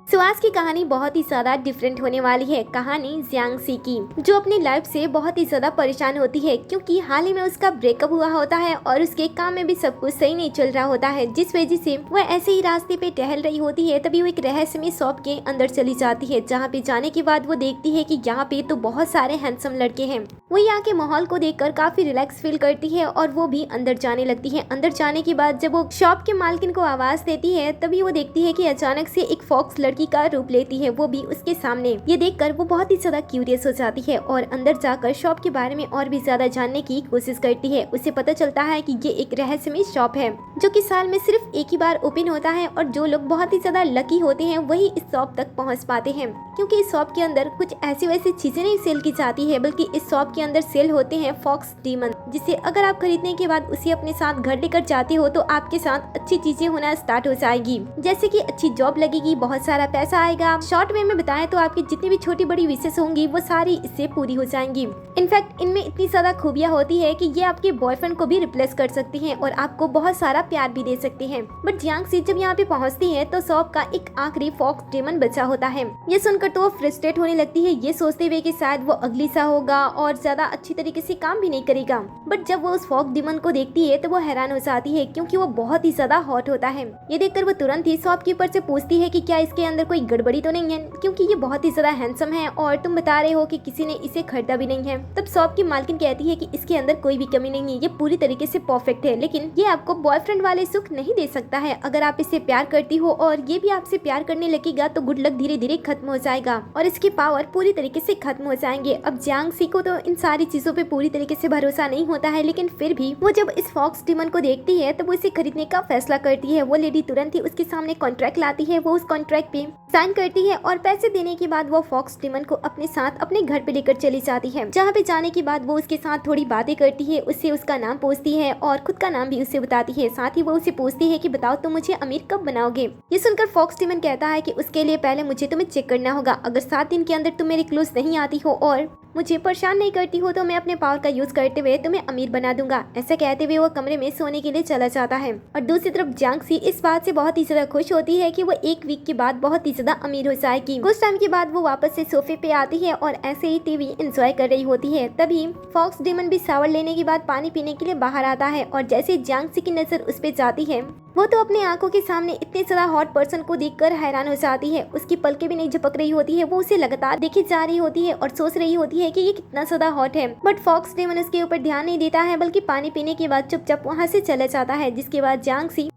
सुहास की कहानी बहुत ही ज्यादा डिफरेंट होने वाली है। कहानी जियांगसी की, जो अपनी लाइफ से बहुत ही ज्यादा परेशान होती है क्योंकि हाल ही में उसका ब्रेकअप हुआ होता है और उसके काम में भी सब कुछ सही नहीं चल रहा होता है, जिस वजह से वह ऐसे ही रास्ते पे टहल रही होती है। तभी वो एक रहस्यमय शॉप के अंदर चली जाती है, जहाँ पे जाने के बाद वो देखती है कि यहाँ पे तो बहुत सारे हैंडसम लड़के हैं। वो यहाँ के माहौल को देखकर काफी रिलैक्स फील करती है और वो भी अंदर जाने लगती है। अंदर जाने के बाद जब वो शॉप के मालकिन को आवाज देती है, तभी वो देखती है कि अचानक से एक फॉक्स लड़की का रूप लेती है, वो भी उसके सामने। ये देखकर वो बहुत ही ज्यादा क्यूरियस हो जाती है और अंदर जाकर शॉप के बारे में और भी ज्यादा जानने की कोशिश करती है। उसे पता चलता है कि ये एक रहस्यमय शॉप है जो कि साल में सिर्फ एक ही बार ओपन होता है और जो लोग बहुत ही ज्यादा लकी होते हैं वही इस शॉप तक पहुंच पाते हैं, क्योंकि इस शॉप के अंदर कुछ ऐसी वैसी चीजें नहीं सेल की जाती है, बल्कि इस शॉप के अंदर सेल होते हैं फॉक्स डीमन, जिसे अगर आप खरीदने के बाद उसे अपने साथ घर लेकर जाते हो तो आपके साथ अच्छी चीजें होना स्टार्ट हो जाएगी, जैसे कि अच्छी जॉब लगेगी, बहुत सारा पैसा आएगा। शॉर्ट वे में बताएं तो आपकी जितनी भी छोटी बड़ी विशेष होंगी वो सारी इससे पूरी हो जाएंगी। इनफैक्ट इनमें इतनी ज्यादा खूबियां होती है कि ये आपके बॉयफ्रेंड को भी रिप्लेस कर सकती हैं और आपको बहुत सारा प्यार भी दे सकती हैं। बट जियांगसी जब यहाँ पे पहुँचती है तो शॉप का एक आखिरी फॉक्स डेमन बचा होता है। ये सुनकर तो वो फ्रस्ट्रेट होने लगती है, ये सोचते हुए कि शायद वो अगली सा होगा और ज्यादा अच्छी तरीके से काम भी नहीं करेगा। बट जब वो उस फॉक्स डेमन को देखती है तो वो हैरान हो जाती है, क्योंकि वो बहुत ही ज्यादा हॉट होता है। ये देखकर वो तुरंत ही शॉपकीपर से पूछती है कि क्या इसके अंदर कोई गड़बड़ी तो नहीं है, क्योंकि ये बहुत ही ज्यादा हैंडसम है और तुम बता रहे हो कि किसी ने इसे खरीदा भी नहीं है। तब शॉप की मालकिन कहती है कि इसके अंदर कोई भी कमी नहीं है, ये पूरी तरीके से परफेक्ट है, लेकिन ये आपको बॉयफ्रेंड वाले सुख नहीं दे सकता है। अगर आप इससे प्यार करती हो और ये भी आपसे प्यार करने लगेगा तो गुड लक धीरे धीरे खत्म हो जाएगा और इसकी पावर पूरी तरीके से खत्म हो जाएंगे। अब जियांगसी को तो इन सारी चीजों पे पूरी तरीके से भरोसा नहीं होता है, लेकिन फिर भी वो जब इस फॉक्स डीमन को देखती है तो वो इसे खरीदने का फैसला करती है। वो लेडी तुरंत ही उसके सामने कॉन्ट्रैक्ट लाती है, वो उस कॉन्ट्रैक्ट पे साइन करती है और पैसे देने के बाद वो फॉक्स डीमन को अपने साथ अपने घर पे लेकर चली जाती है, जहाँ पे जाने के बाद वो उसके साथ थोड़ी बातें करती है, उससे उसका नाम पूछती है और खुद का नाम भी उससे बताती है। साथ ही वो उसे पूछती है कि बताओ तुम मुझे अमीर कब बनाओगे। ये सुनकर फॉक्स डीमन कहता है कि उसके लिए पहले मुझे तुम्हें चेक करना होगा। अगर 7 दिन के अंदर तुम मेरे क्लोज नहीं आती हो और मुझे परेशान नहीं करती हो तो मैं अपने पावर का यूज करते हुए तुम्हें अमीर बना दूंगा। ऐसा कहते हुए वो कमरे में सोने के लिए चला जाता है और दूसरी तरफ जियांगसी इस बात से बहुत ही ज्यादा खुश होती है कि वो एक वीक के बाद बहुत ही ज्यादा अमीर हो जाएगी। कुछ टाइम के बाद वो वापस से सोफे पे आती है और ऐसे ही टीवी एंजॉय कर रही होती है। तभी फॉक्स डीमन भी शावर लेने के बाद पानी पीने के लिए बाहर आता है और जैसे जियांगसी की नजर उस पे जाती है वो तो अपनी आंखों के सामने इतने ज्यादा हॉट पर्सन को देखकर हैरान हो जाती है। उसकी पलकें भी नहीं झपक रही होती है, वो उसे लगातार देखी जा रही होती है और सोच रही होती है कि ये कितना ज्यादा हॉट है। बट फॉक्स डेमन उसके ऊपर ध्यान नहीं देता है, बल्कि पानी पीने के बाद चुपचाप वहाँ से चला जाता है। जिसके बाद जियांगसी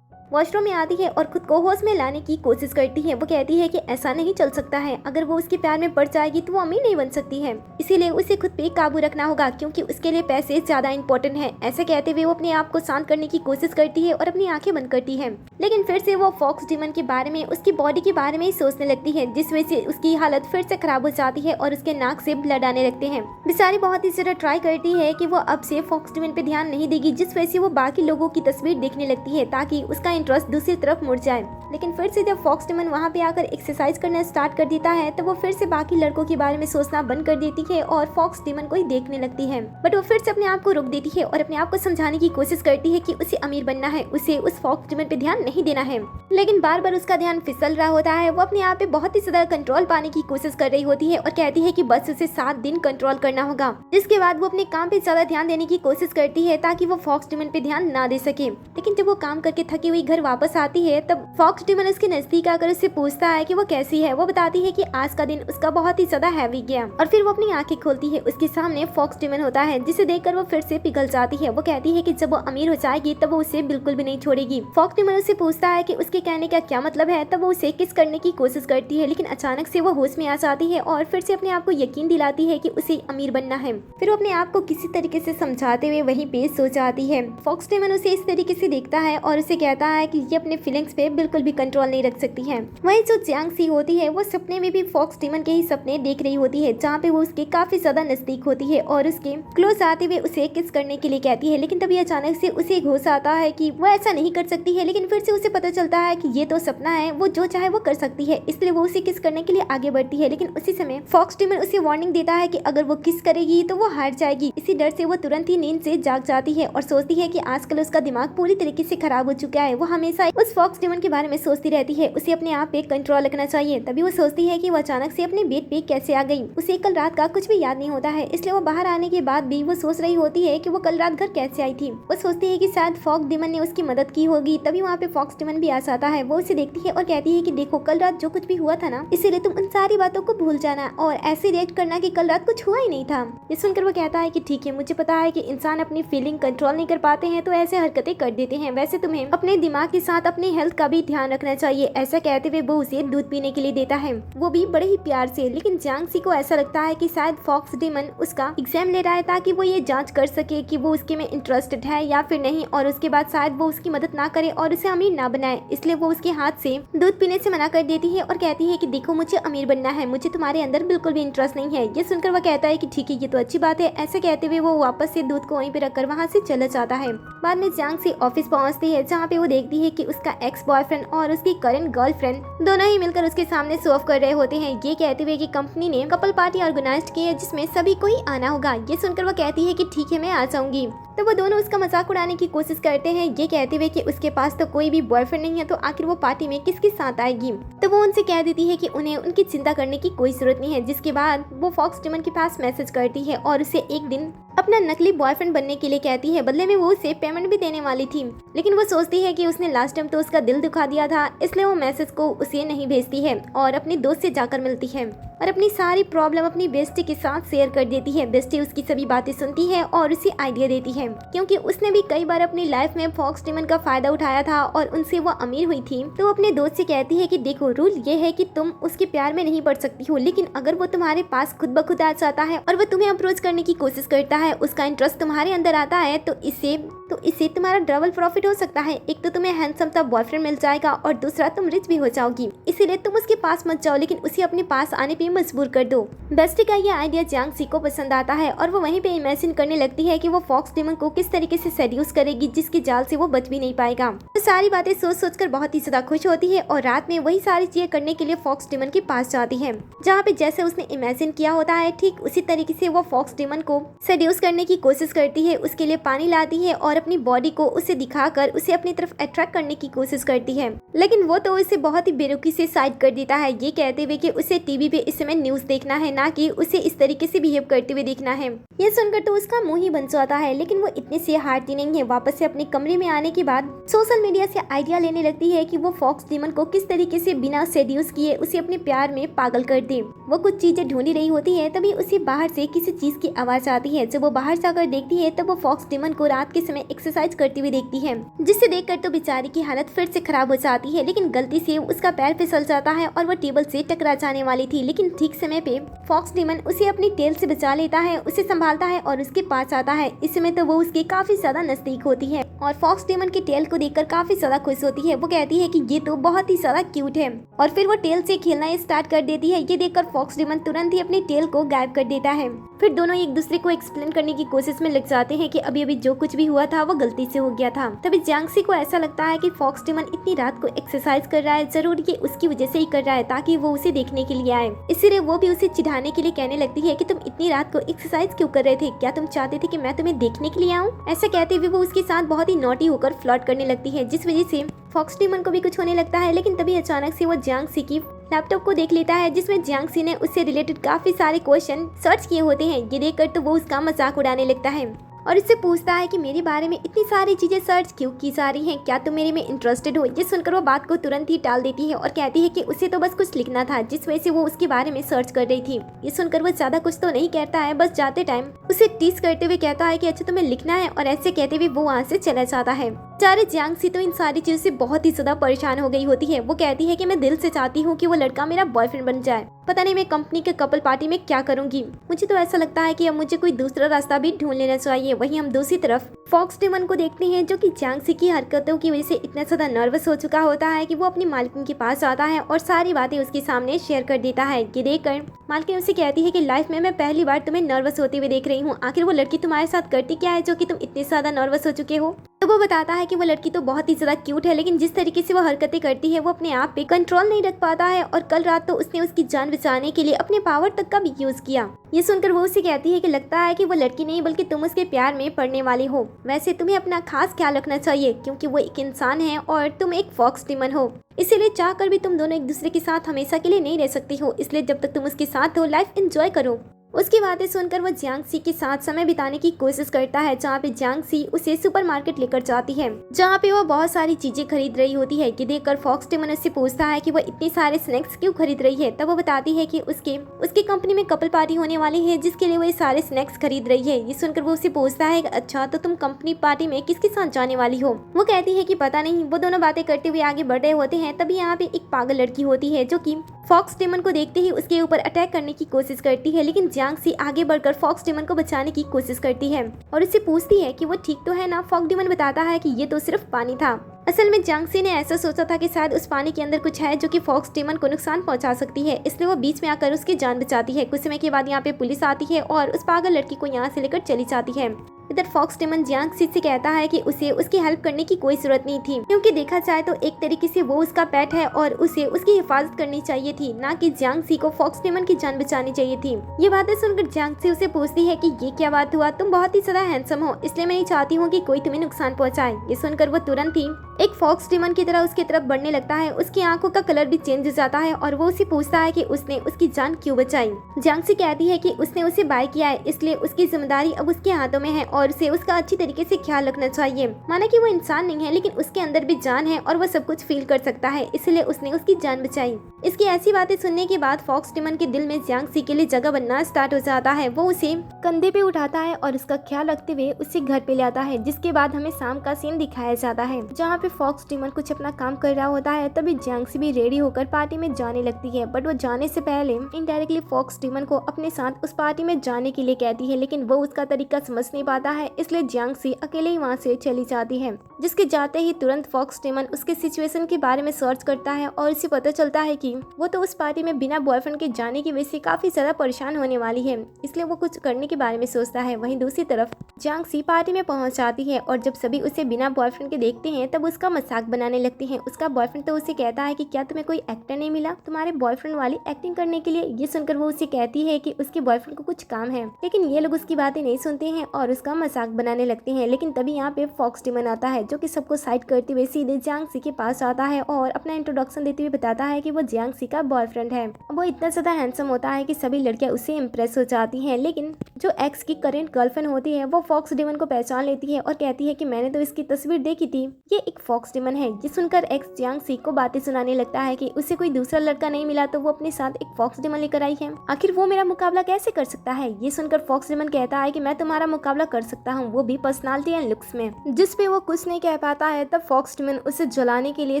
वॉशरूम में आती है और खुद को होश में लाने की कोशिश करती है। वो कहती है कि ऐसा नहीं चल सकता है, अगर वो उसके प्यार में पड़ जाएगी तो वो अमीर नहीं बन सकती है, इसीलिए उसे खुद पे काबू रखना होगा, क्योंकि उसके लिए पैसे ज्यादा इंपॉर्टेंट है। ऐसा कहते हुए वो अपने आप को शांत करने की कोशिश करती है और अपनी आंखें बंद करती है, लेकिन फिर से वो फॉक्स डीमन के बारे में, उसकी बॉडी के बारे में ही सोचने लगती है, जिस वजह से उसकी हालत फिर से खराब हो जाती है और उसके नाक से ब्लड आने लगते हैं। बेचारी बहुत ही ज्यादा ट्राई करती है कि वो अब से फॉक्स डीमन पे ध्यान नहीं देगी, जिस वजह से वो बाकी लोगों की तस्वीर देखने लगती है ताकि उसका इंटरेस्ट दूसरी तरफ मुड़ जाए। लेकिन फिर से जब फॉक्स डीमन वहाँ पे आकर एक्सरसाइज करना स्टार्ट कर देता है तो वो फिर से बाकी लड़कों के बारे में सोचना बंद कर देती है और फॉक्स डीमन को ही देखने लगती है। बट वो फिर से अपने आप को रोक देती है और अपने आप को समझाने की कोशिश करती है कि उसे अमीर बनना है, उसे उस फॉक्स डीमन पे ध्यान नहीं देना है, लेकिन बार बार उसका ध्यान फिसल रहा होता है। वो अपने आप पे बहुत ही ज्यादा कंट्रोल पाने की कोशिश कर रही होती है और कहती है कि बस उसे 7 दिन कंट्रोल करना होगा। जिसके बाद वो अपने काम पे ज्यादा ध्यान देने की कोशिश करती है ताकि वो फॉक्स डीमन पे ध्यान ना दे सके। लेकिन जब वो काम करके थकी हुई घर वापस आती है तब फॉक्स डीमन उसके नजदीक आकर उससे पूछता है कि वो कैसी है। वो बताती है कि आज का दिन उसका बहुत ही ज्यादा हैवी गया और फिर वो अपनी आंखें खोलती है, उसके सामने फॉक्स डीमन होता है, जिसे देखकर वो फिर से पिघल जाती है। वो कहती है कि जब वो अमीर हो जाएगी तब वो उसे बिल्कुल भी नहीं छोड़ेगी। फॉक्स डीमन उससे पूछता है कि उसके कहने का क्या मतलब है, तब वो उसे किस करने की कोशिश करती है, लेकिन अचानक से वो होश में आ जाती है और फिर से अपने आप को यकीन दिलाती है कि उसे अमीर बनना है। फिर वो अपने आप को किसी तरीके से समझाते हुए वहीं पे सो जाती है। फॉक्स डीमन उसे इस तरीके से देखता है और उसे कहता है कि ये अपने फीलिंग्स पे बिल्कुल भी कंट्रोल नहीं रख सकती है। वहीं जो जियांगसी होती है वो सपने में भी फॉक्स डीमन के ही सपने देख रही होती है, जहाँ पे वो उसके काफी ज्यादा नजदीक होती है और उसके क्लोज आते हुए उसे किस करने के लिए कहती है। लेकिन तभी अचानक से उसे एक होश आता है कि वो ऐसा नहीं कर सकती है, लेकिन फिर से उसे पता चलता है कि ये तो सपना है, वो जो चाहे वो कर सकती है, इसलिए वो उसे किस करने के लिए आगे बढ़ती है। लेकिन उसी समय फॉक्स डीमन उसे वार्निंग देता है कि अगर वो किस करेगी तो वो हार जाएगी। इसी डर से वो तुरंत ही नींद से जाग जाती है और सोचती है कि आजकल उसका दिमाग पूरी तरीके से खराब हो चुका है। वो हमेशा उस फॉक्स डीमन के बारे में में सोचती रहती है उसे अपने आप पे कंट्रोल रखना चाहिए। तभी वो सोचती है कि वो अचानक से अपने बेड पे कैसे आ गई। उसे कल रात का कुछ भी याद नहीं होता है, इसलिए वो बाहर आने के बाद भी वो सोच रही होती है कि वो कल रात घर कैसे आई थी। वो सोचती है कि शायद फॉक्स डीमन ने उसकी मदद की होगी। तभी वहाँ पे फॉक्स डीमन भी आ जाता है। वो उसे देखती है और कहती है कि देखो कल रात जो कुछ भी हुआ था ना, इसीलिए तुम उन सारी बातों को भूल जाना और ऐसे रिएक्ट करना कि कल रात कुछ हुआ ही नहीं था। ये सुनकर वो कहता है कि ठीक है, मुझे पता है कि इंसान अपनी फीलिंग कंट्रोल नहीं कर पाते हैं तो ऐसे हरकतें कर देते हैं। वैसे तुम्हें अपने दिमाग के साथ अपनी हेल्थ का भी ध्यान रखना चाहिए। ऐसा कहते हुए वो उसे दूध पीने के लिए देता है, वो भी बड़े ही प्यार से। लेकिन जियांग सी को ऐसा लगता है कि शायद फॉक्स डीमन उसका एग्जाम ले रहा है ताकि वो ये जांच कर सके कि वो उसके में इंटरेस्टेड है या फिर नहीं, और उसके बाद शायद वो उसकी मदद ना करे और उसे अमीर ना बनाए। इसलिए वो उसके हाथ से दूध पीने से मना कर देती है और कहती है कि देखो मुझे अमीर बनना है, मुझे तुम्हारे अंदर बिल्कुल भी इंटरेस्ट नहीं है। ये सुनकर वो कहता है कि ठीक है, ये तो अच्छी बात है। ऐसा कहते हुए वो वापस से दूध को वहीं पे रखकर वहाँ से चला जाता है। बाद में जियांग सी ऑफिस पहुँचती है जहाँ पे वो देखती है कि उसका एक्स बॉयफ्रेंड और उसकी करंट गर्लफ्रेंड दोनों ही मिलकर उसके सामने शो ऑफ कर रहे होते हैं, ये कहते हुए कि कंपनी ने कपल पार्टी ऑर्गेनाइज की है जिसमें सभी को ही आना होगा। ये सुनकर वो कहती है कि ठीक है, मैं आ जाऊंगी। तो वो दोनों उसका मजाक उड़ाने की कोशिश करते हैं, ये कहते हुए कि उसके पास तो कोई भी बॉयफ्रेंड नहीं है तो आखिर वो पार्टी में किसके साथ आएगी। तो वो उनसे कह देती है कि उन्हें उनकी चिंता करने की कोई जरूरत नहीं है। जिसके बाद वो फॉक्स डीमन के पास मैसेज करती है और उसे एक दिन अपना नकली बॉयफ्रेंड बनने के लिए कहती है। बदले में वो उसे पेमेंट भी देने वाली थी, लेकिन वो सोचती है कि उसने लास्ट टाइम तो उसका दिल दुखा दिया था, इसलिए वो मैसेज को उसे नहीं भेजती है और अपने दोस्त से जाकर मिलती है और अपनी सारी प्रॉब्लम अपनी बेस्टी के साथ शेयर कर देती है। बेस्टी उसकी सभी बातें सुनती है और उसे आइडिया देती है, क्योंकि उसने भी कई बार अपनी लाइफ में फॉक्स डीमन का फायदा उठाया था और उनसे वो अमीर हुई थी। तो अपने दोस्त से कहती है कि देखो, रूल ये है कि तुम उसके प्यार में नहीं पड़ सकती हो, लेकिन अगर वो तुम्हारे पास खुद ब खुद आ जाता है और वो तुम्हें अप्रोच करने की कोशिश करता है, उसका इंटरेस्ट तुम्हारे अंदर आता है, तो इससे तुम्हारा डबल प्रॉफिट हो सकता है। एक तो तुम्हें हैंडसम सा बॉयफ्रेंड मिल जाएगा और दूसरा तुम रिच भी हो जाओगी। इसीलिए तुम उसके पास मत जाओ, लेकिन उसे अपने पास आने पे मजबूर कर दो। बेस्टी का ये आइडिया जियांग सी को पसंद आता है और वो वहीं पे इमेजिन करने लगती है कि वो फॉक्स डीमन को किस तरीके से सेड्यूस करेगी जिसके जाल से वो बच भी नहीं पाएगा। तो सारी बातें सोच सोच कर बहुत ही ज्यादा खुश होती है और रात में वही सारी चीजें करने के लिए फॉक्स डीमन के पास जाती है, जहाँ पे जैसे उसने इमेजिन किया होता है ठीक उसी तरीके से वो फॉक्स डीमन को सेड्यूस करने की कोशिश करती है। उसके लिए पानी लाती है और अपनी बॉडी को उसे दिखाकर उसे अपनी तरफ अट्रैक्ट करने की कोशिश करती है, लेकिन वो तो उसे बहुत ही बेरुखी से साइड कर देता है, ये कहते हुए कि उसे टीवी पे इस समय न्यूज देखना है, ना कि उसे इस तरीके से बिहेव करते हुए देखना है। ये सुनकर तो उसका मुंह ही बन जाता है, लेकिन वो इतनी से हारती नहीं है। वापस से अपने कमरे में आने के बाद सोशल मीडिया से आइडिया लेने लगती है कि वो फॉक्स डीमन को किस तरीके से बिना सेड्यूस किए उसे अपने प्यार में पागल कर दे। वो कुछ चीजें ढूंढी रही होती है, तभी उसे बाहर से किसी चीज की आवाज आती है। जब वो बाहर जाकर देखती है तब वो फॉक्स डीमन को रात के समय एक्सरसाइज करती हुई देखती है, जिसे देखकर तो बेचारी की हालत फिर से खराब हो जाती है। लेकिन गलती से उसका पैर फिसल जाता है और वो टेबल से टकरा जाने वाली थी, लेकिन ठीक समय पे फॉक्स डीमन उसे अपनी टेल से बचा लेता है, उसे संभालता है और उसके पास आता है। इस समय तो वो उसके काफी ज्यादा नजदीक होती है और फॉक्स डीमन की टेल को देखकर काफी ज्यादा खुश होती है। वो कहती है कि ये तो बहुत ही ज्यादा क्यूट है और फिर वो टेल से खेलना स्टार्ट कर देती है। ये देखकर फॉक्स डीमन तुरंत ही अपनी टेल को गायब कर देता है। फिर दोनों एक दूसरे को एक्सप्लेन करने की कोशिश में लग जाते हैं कि अभी अभी जो कुछ भी हुआ था वो गलती से हो गया था। तभी जियांग सी को ऐसा लगता है कि फॉक्स डीमन इतनी रात को एक्सरसाइज कर रहा है, जरूर ये उसकी वजह से ही कर रहा है ताकि वो उसे देखने के लिए आए। इसीलिए वो भी उसे चिढ़ाने के लिए कहने लगती है कि तुम इतनी रात को एक्सरसाइज क्यों कर रहे थे, क्या तुम चाहते थे कि मैं तुम्हें देखने के लिए आऊँ। ऐसा कहते हुए वो उसके साथ बहुत ही नॉटी होकर फ्लर्ट करने लगती है, जिस वजह से फॉक्स डीमन को भी कुछ होने लगता है। लेकिन तभी अचानक से वो जियांग सी की लैपटॉप को देख लेता है, जिसमें जियांग सी ने उससे रिलेटेड काफी सारे क्वेश्चन सर्च किए होते हैं। ये देखकर तो वो उसका मजाक उड़ाने लगता है और उससे पूछता है कि मेरे बारे में इतनी सारी चीजें सर्च क्यों की जा रही हैं, क्या तुम मेरे में इंटरेस्टेड हो। ये सुनकर वो बात को तुरंत ही टाल देती है और कहती है कि उसे तो बस कुछ लिखना था, जिस वजह से वो उसके बारे में सर्च कर रही थी। ये सुनकर वो ज्यादा कुछ तो नहीं कहता है, बस जाते टाइम उसे टीज करते हुए कहता है कि अच्छा तुम्हें लिखना है, और ऐसे कहते हुए वो वहाँ से चला जाता है। बेचारे जियांग सी तो इन सारी चीजों से बहुत ही ज्यादा परेशान हो गई होती है। वो कहती है कि मैं दिल से चाहती हूँ कि वो लड़का मेरा बॉयफ्रेंड बन जाए, पता नहीं मैं कंपनी के कपल पार्टी में क्या करूंगी। मुझे तो ऐसा लगता है कि अब मुझे कोई दूसरा रास्ता भी ढूंढ लेना चाहिए। वहीं हम दूसरी तरफ फॉक्स डीमन को देखते हैं, जो कि जियांग सी की हरकतों की वजह से इतना ज्यादा नर्वस हो चुका होता है कि वो अपनी मालकिन के पास आता है और सारी बातें उसके सामने शेयर कर देता है। ये देखकर मालकिन उसे कहती है कि लाइफ में मैं पहली बार तुम्हें नर्वस होते हुए देख रही हूँ। आखिर वो लड़की तुम्हारे साथ करती क्या है जो कि तुम इतने ज्यादा नर्वस हो चुके हो। तो वो बताता है कि वो लड़की तो बहुत ही ज्यादा क्यूट है, लेकिन जिस तरीके से वो हरकतें करती है वो अपने आप पे कंट्रोल नहीं रख पाता है और कल रात तो उसने उसकी जान बचाने के लिए अपने पावर तक का भी यूज किया। ये सुनकर वो उसे कहती है कि लगता है कि वो लड़की नहीं बल्कि तुम उसके प्यार में पड़ने वाली हो। वैसे तुम्हें अपना खास ख्याल रखना चाहिए क्योंकि वो एक इंसान है और तुम एक फॉक्स डिमन हो, इसीलिए चाहकर भी तुम दोनों एक दूसरे के साथ हमेशा के लिए नहीं रह सकती हो, इसलिए जब तक तुम उसके साथ हो लाइफ एंजॉय करो। उसकी बातें सुनकर वो जियांग के साथ समय बिताने की कोशिश करता है, जहाँ पे जियांग उसे सुपरमार्केट लेकर जाती है, जहाँ पे वो बहुत सारी चीजें खरीद रही होती है। कि देखकर फॉक्स डिमन उससे पूछता है कि वो इतनी सारे स्नैक्स क्यों खरीद रही है। तब वो बताती है कि उसके कंपनी में कपल पार्टी होने वाली है जिसके लिए वो ये सारे स्नैक्स खरीद रही है। ये सुनकर वो उससे पूछता है अच्छा तो तुम कंपनी पार्टी में किसके साथ जाने वाली हो। वो कहती है कि पता नहीं। वो दोनों बातें करते हुए आगे बढ़ रहे होते हैं, तभी यहाँ पे एक पागल लड़की होती है जो कि फॉक्स डिमन को देखते ही उसके ऊपर अटैक करने की कोशिश करती है, लेकिन जियांग आगे बढ़कर फॉक्स डिमन को बचाने की कोशिश करती है और उससे पूछती है कि वो ठीक तो है ना। फॉक्स डिमन बताता है कि ये तो सिर्फ पानी था। असल में जियांग ने ऐसा सोचा था कि शायद उस पानी के अंदर कुछ है जो कि फॉक्स डिमन को नुकसान पहुंचा सकती है, इसलिए वो बीच में आकर उसकी जान बचाती है। कुछ समय के बाद यहाँ पे पुलिस आती है और उस पागल लड़की को यहाँ से लेकर चली जाती है। इधर फॉक्स डिमन जियांग से कहता है कि उसे उसकी हेल्प करने की कोई जरूरत नहीं थी, क्योंकि देखा जाए तो एक तरीके से वो उसका पेट है और उसे उसकी हिफाजत करनी चाहिए थी, ना कि जियांग को फॉक्स डिमन की जान बचानी चाहिए थी। ये बातें सुनकर जियांग उसे पूछती है कि ये क्या बात हुआ, तुम बहुत ही ज्यादा हैंडसम हो, इसलिए मैं नहीं चाहती हूँ कि कोई तुम्हें नुकसान पहुँचाए। ये सुनकर वो तुरंत ही एक फॉक्स डिमन की तरह उसकी तरफ बढ़ने लगता है। उसकी आंखों का कलर भी चेंज हो जाता है और वो उसे पूछता है कि उसने उसकी जान क्यों बचाई। जियांग कहती है कि उसने उसे बाय किया है, इसलिए उसकी जिम्मेदारी अब उसके हाथों में है और उसे उसका अच्छी तरीके से ख्याल रखना चाहिए। माना कि वो इंसान नहीं है लेकिन उसके अंदर भी जान है और वो सब कुछ फील कर सकता है, इसलिए उसने उसकी जान बचाई। इसकी ऐसी बातें सुनने के बाद फॉक्स डिमन के दिल में जियांग के लिए जगह बनना स्टार्ट हो जाता है। वो उसे कंधे पे उठाता है और उसका ख्याल रखते हुए उसे घर पे ले आता है, जिसके बाद हमें शाम का सीन दिखाया जाता है जहाँ पे फॉक्स डिमन कुछ अपना काम कर रहा होता है। तभी जियांग भी रेडी होकर पार्टी में जाने लगती है, बट वो जाने से पहले इनडायरेक्टली फॉक्स डिमन को अपने साथ उस पार्टी में जाने के लिए कहती है, लेकिन वो उसका तरीका समझ नहीं पाता है, इसलिए जियांग अकेले ही वहाँ से चली जाती है। जिसके जाते ही तुरंत फॉक्स डिमन उसके सिचुएशन के बारे में सर्च करता है और उसे पता चलता है कि वो तो उस पार्टी में बिना बॉयफ्रेंड के जाने की वजह से काफी ज्यादा परेशान होने वाली है, इसलिए वो कुछ करने के बारे में सोचता है। वहीं दूसरी तरफ जियांग पार्टी में पहुंच जाती है और जब सभी उसे बिना बॉयफ्रेंड के देखते हैं तब उसका मजाक बनाने लगते हैं। उसका बॉयफ्रेंड तो उसे कहता है कि क्या तुम्हें कोई एक्टर नहीं मिला तुम्हारे बॉयफ्रेंड वाली एक्टिंग करने के लिए। ये सुनकर वो उसे कहती है कि उसके बॉयफ्रेंड को कुछ काम है, लेकिन ये लोग उसकी बातें नहीं सुनते हैं और उसका मजाक बनाने लगते हैं। लेकिन तभी यहाँ पे फॉक्स डिमन आता है जो कि सबको साइड करते हुए सीधे जियांग के पास आता है और अपना इंट्रोडक्शन देते हुए बताता है कि वो जियांग का बॉयफ्रेंड है। वो इतना ज्यादा हैंडसम होता है कि सभी लड़कियां उससे इम्प्रेस हो जाती हैं, लेकिन जो एक्स की करेंट गर्लफ्रेंड होती है वो फॉक्स डिमन को पहचान लेती है और कहती है कि मैंने तो इसकी तस्वीर देखी थी, ये एक फॉक्स डिमन है। ये सुनकर एक्स जियांग को बातें सुनाने लगता है कि उसे कोई दूसरा लड़का नहीं मिला तो वो अपने साथ एक फॉक्स डिमन लेकर आई है, आखिर वो मेरा मुकाबला कैसे कर सकता है। ये सुनकर फॉक्स डिमन कहता है कि मैं तुम्हारा मुकाबला कर सकता हूँ, वो भी पर्सनालिटी एंड लुक्स में। जिस पे वो कुछ नहीं कह पाता है तब फॉक्स डिमन उसे जलाने के लिए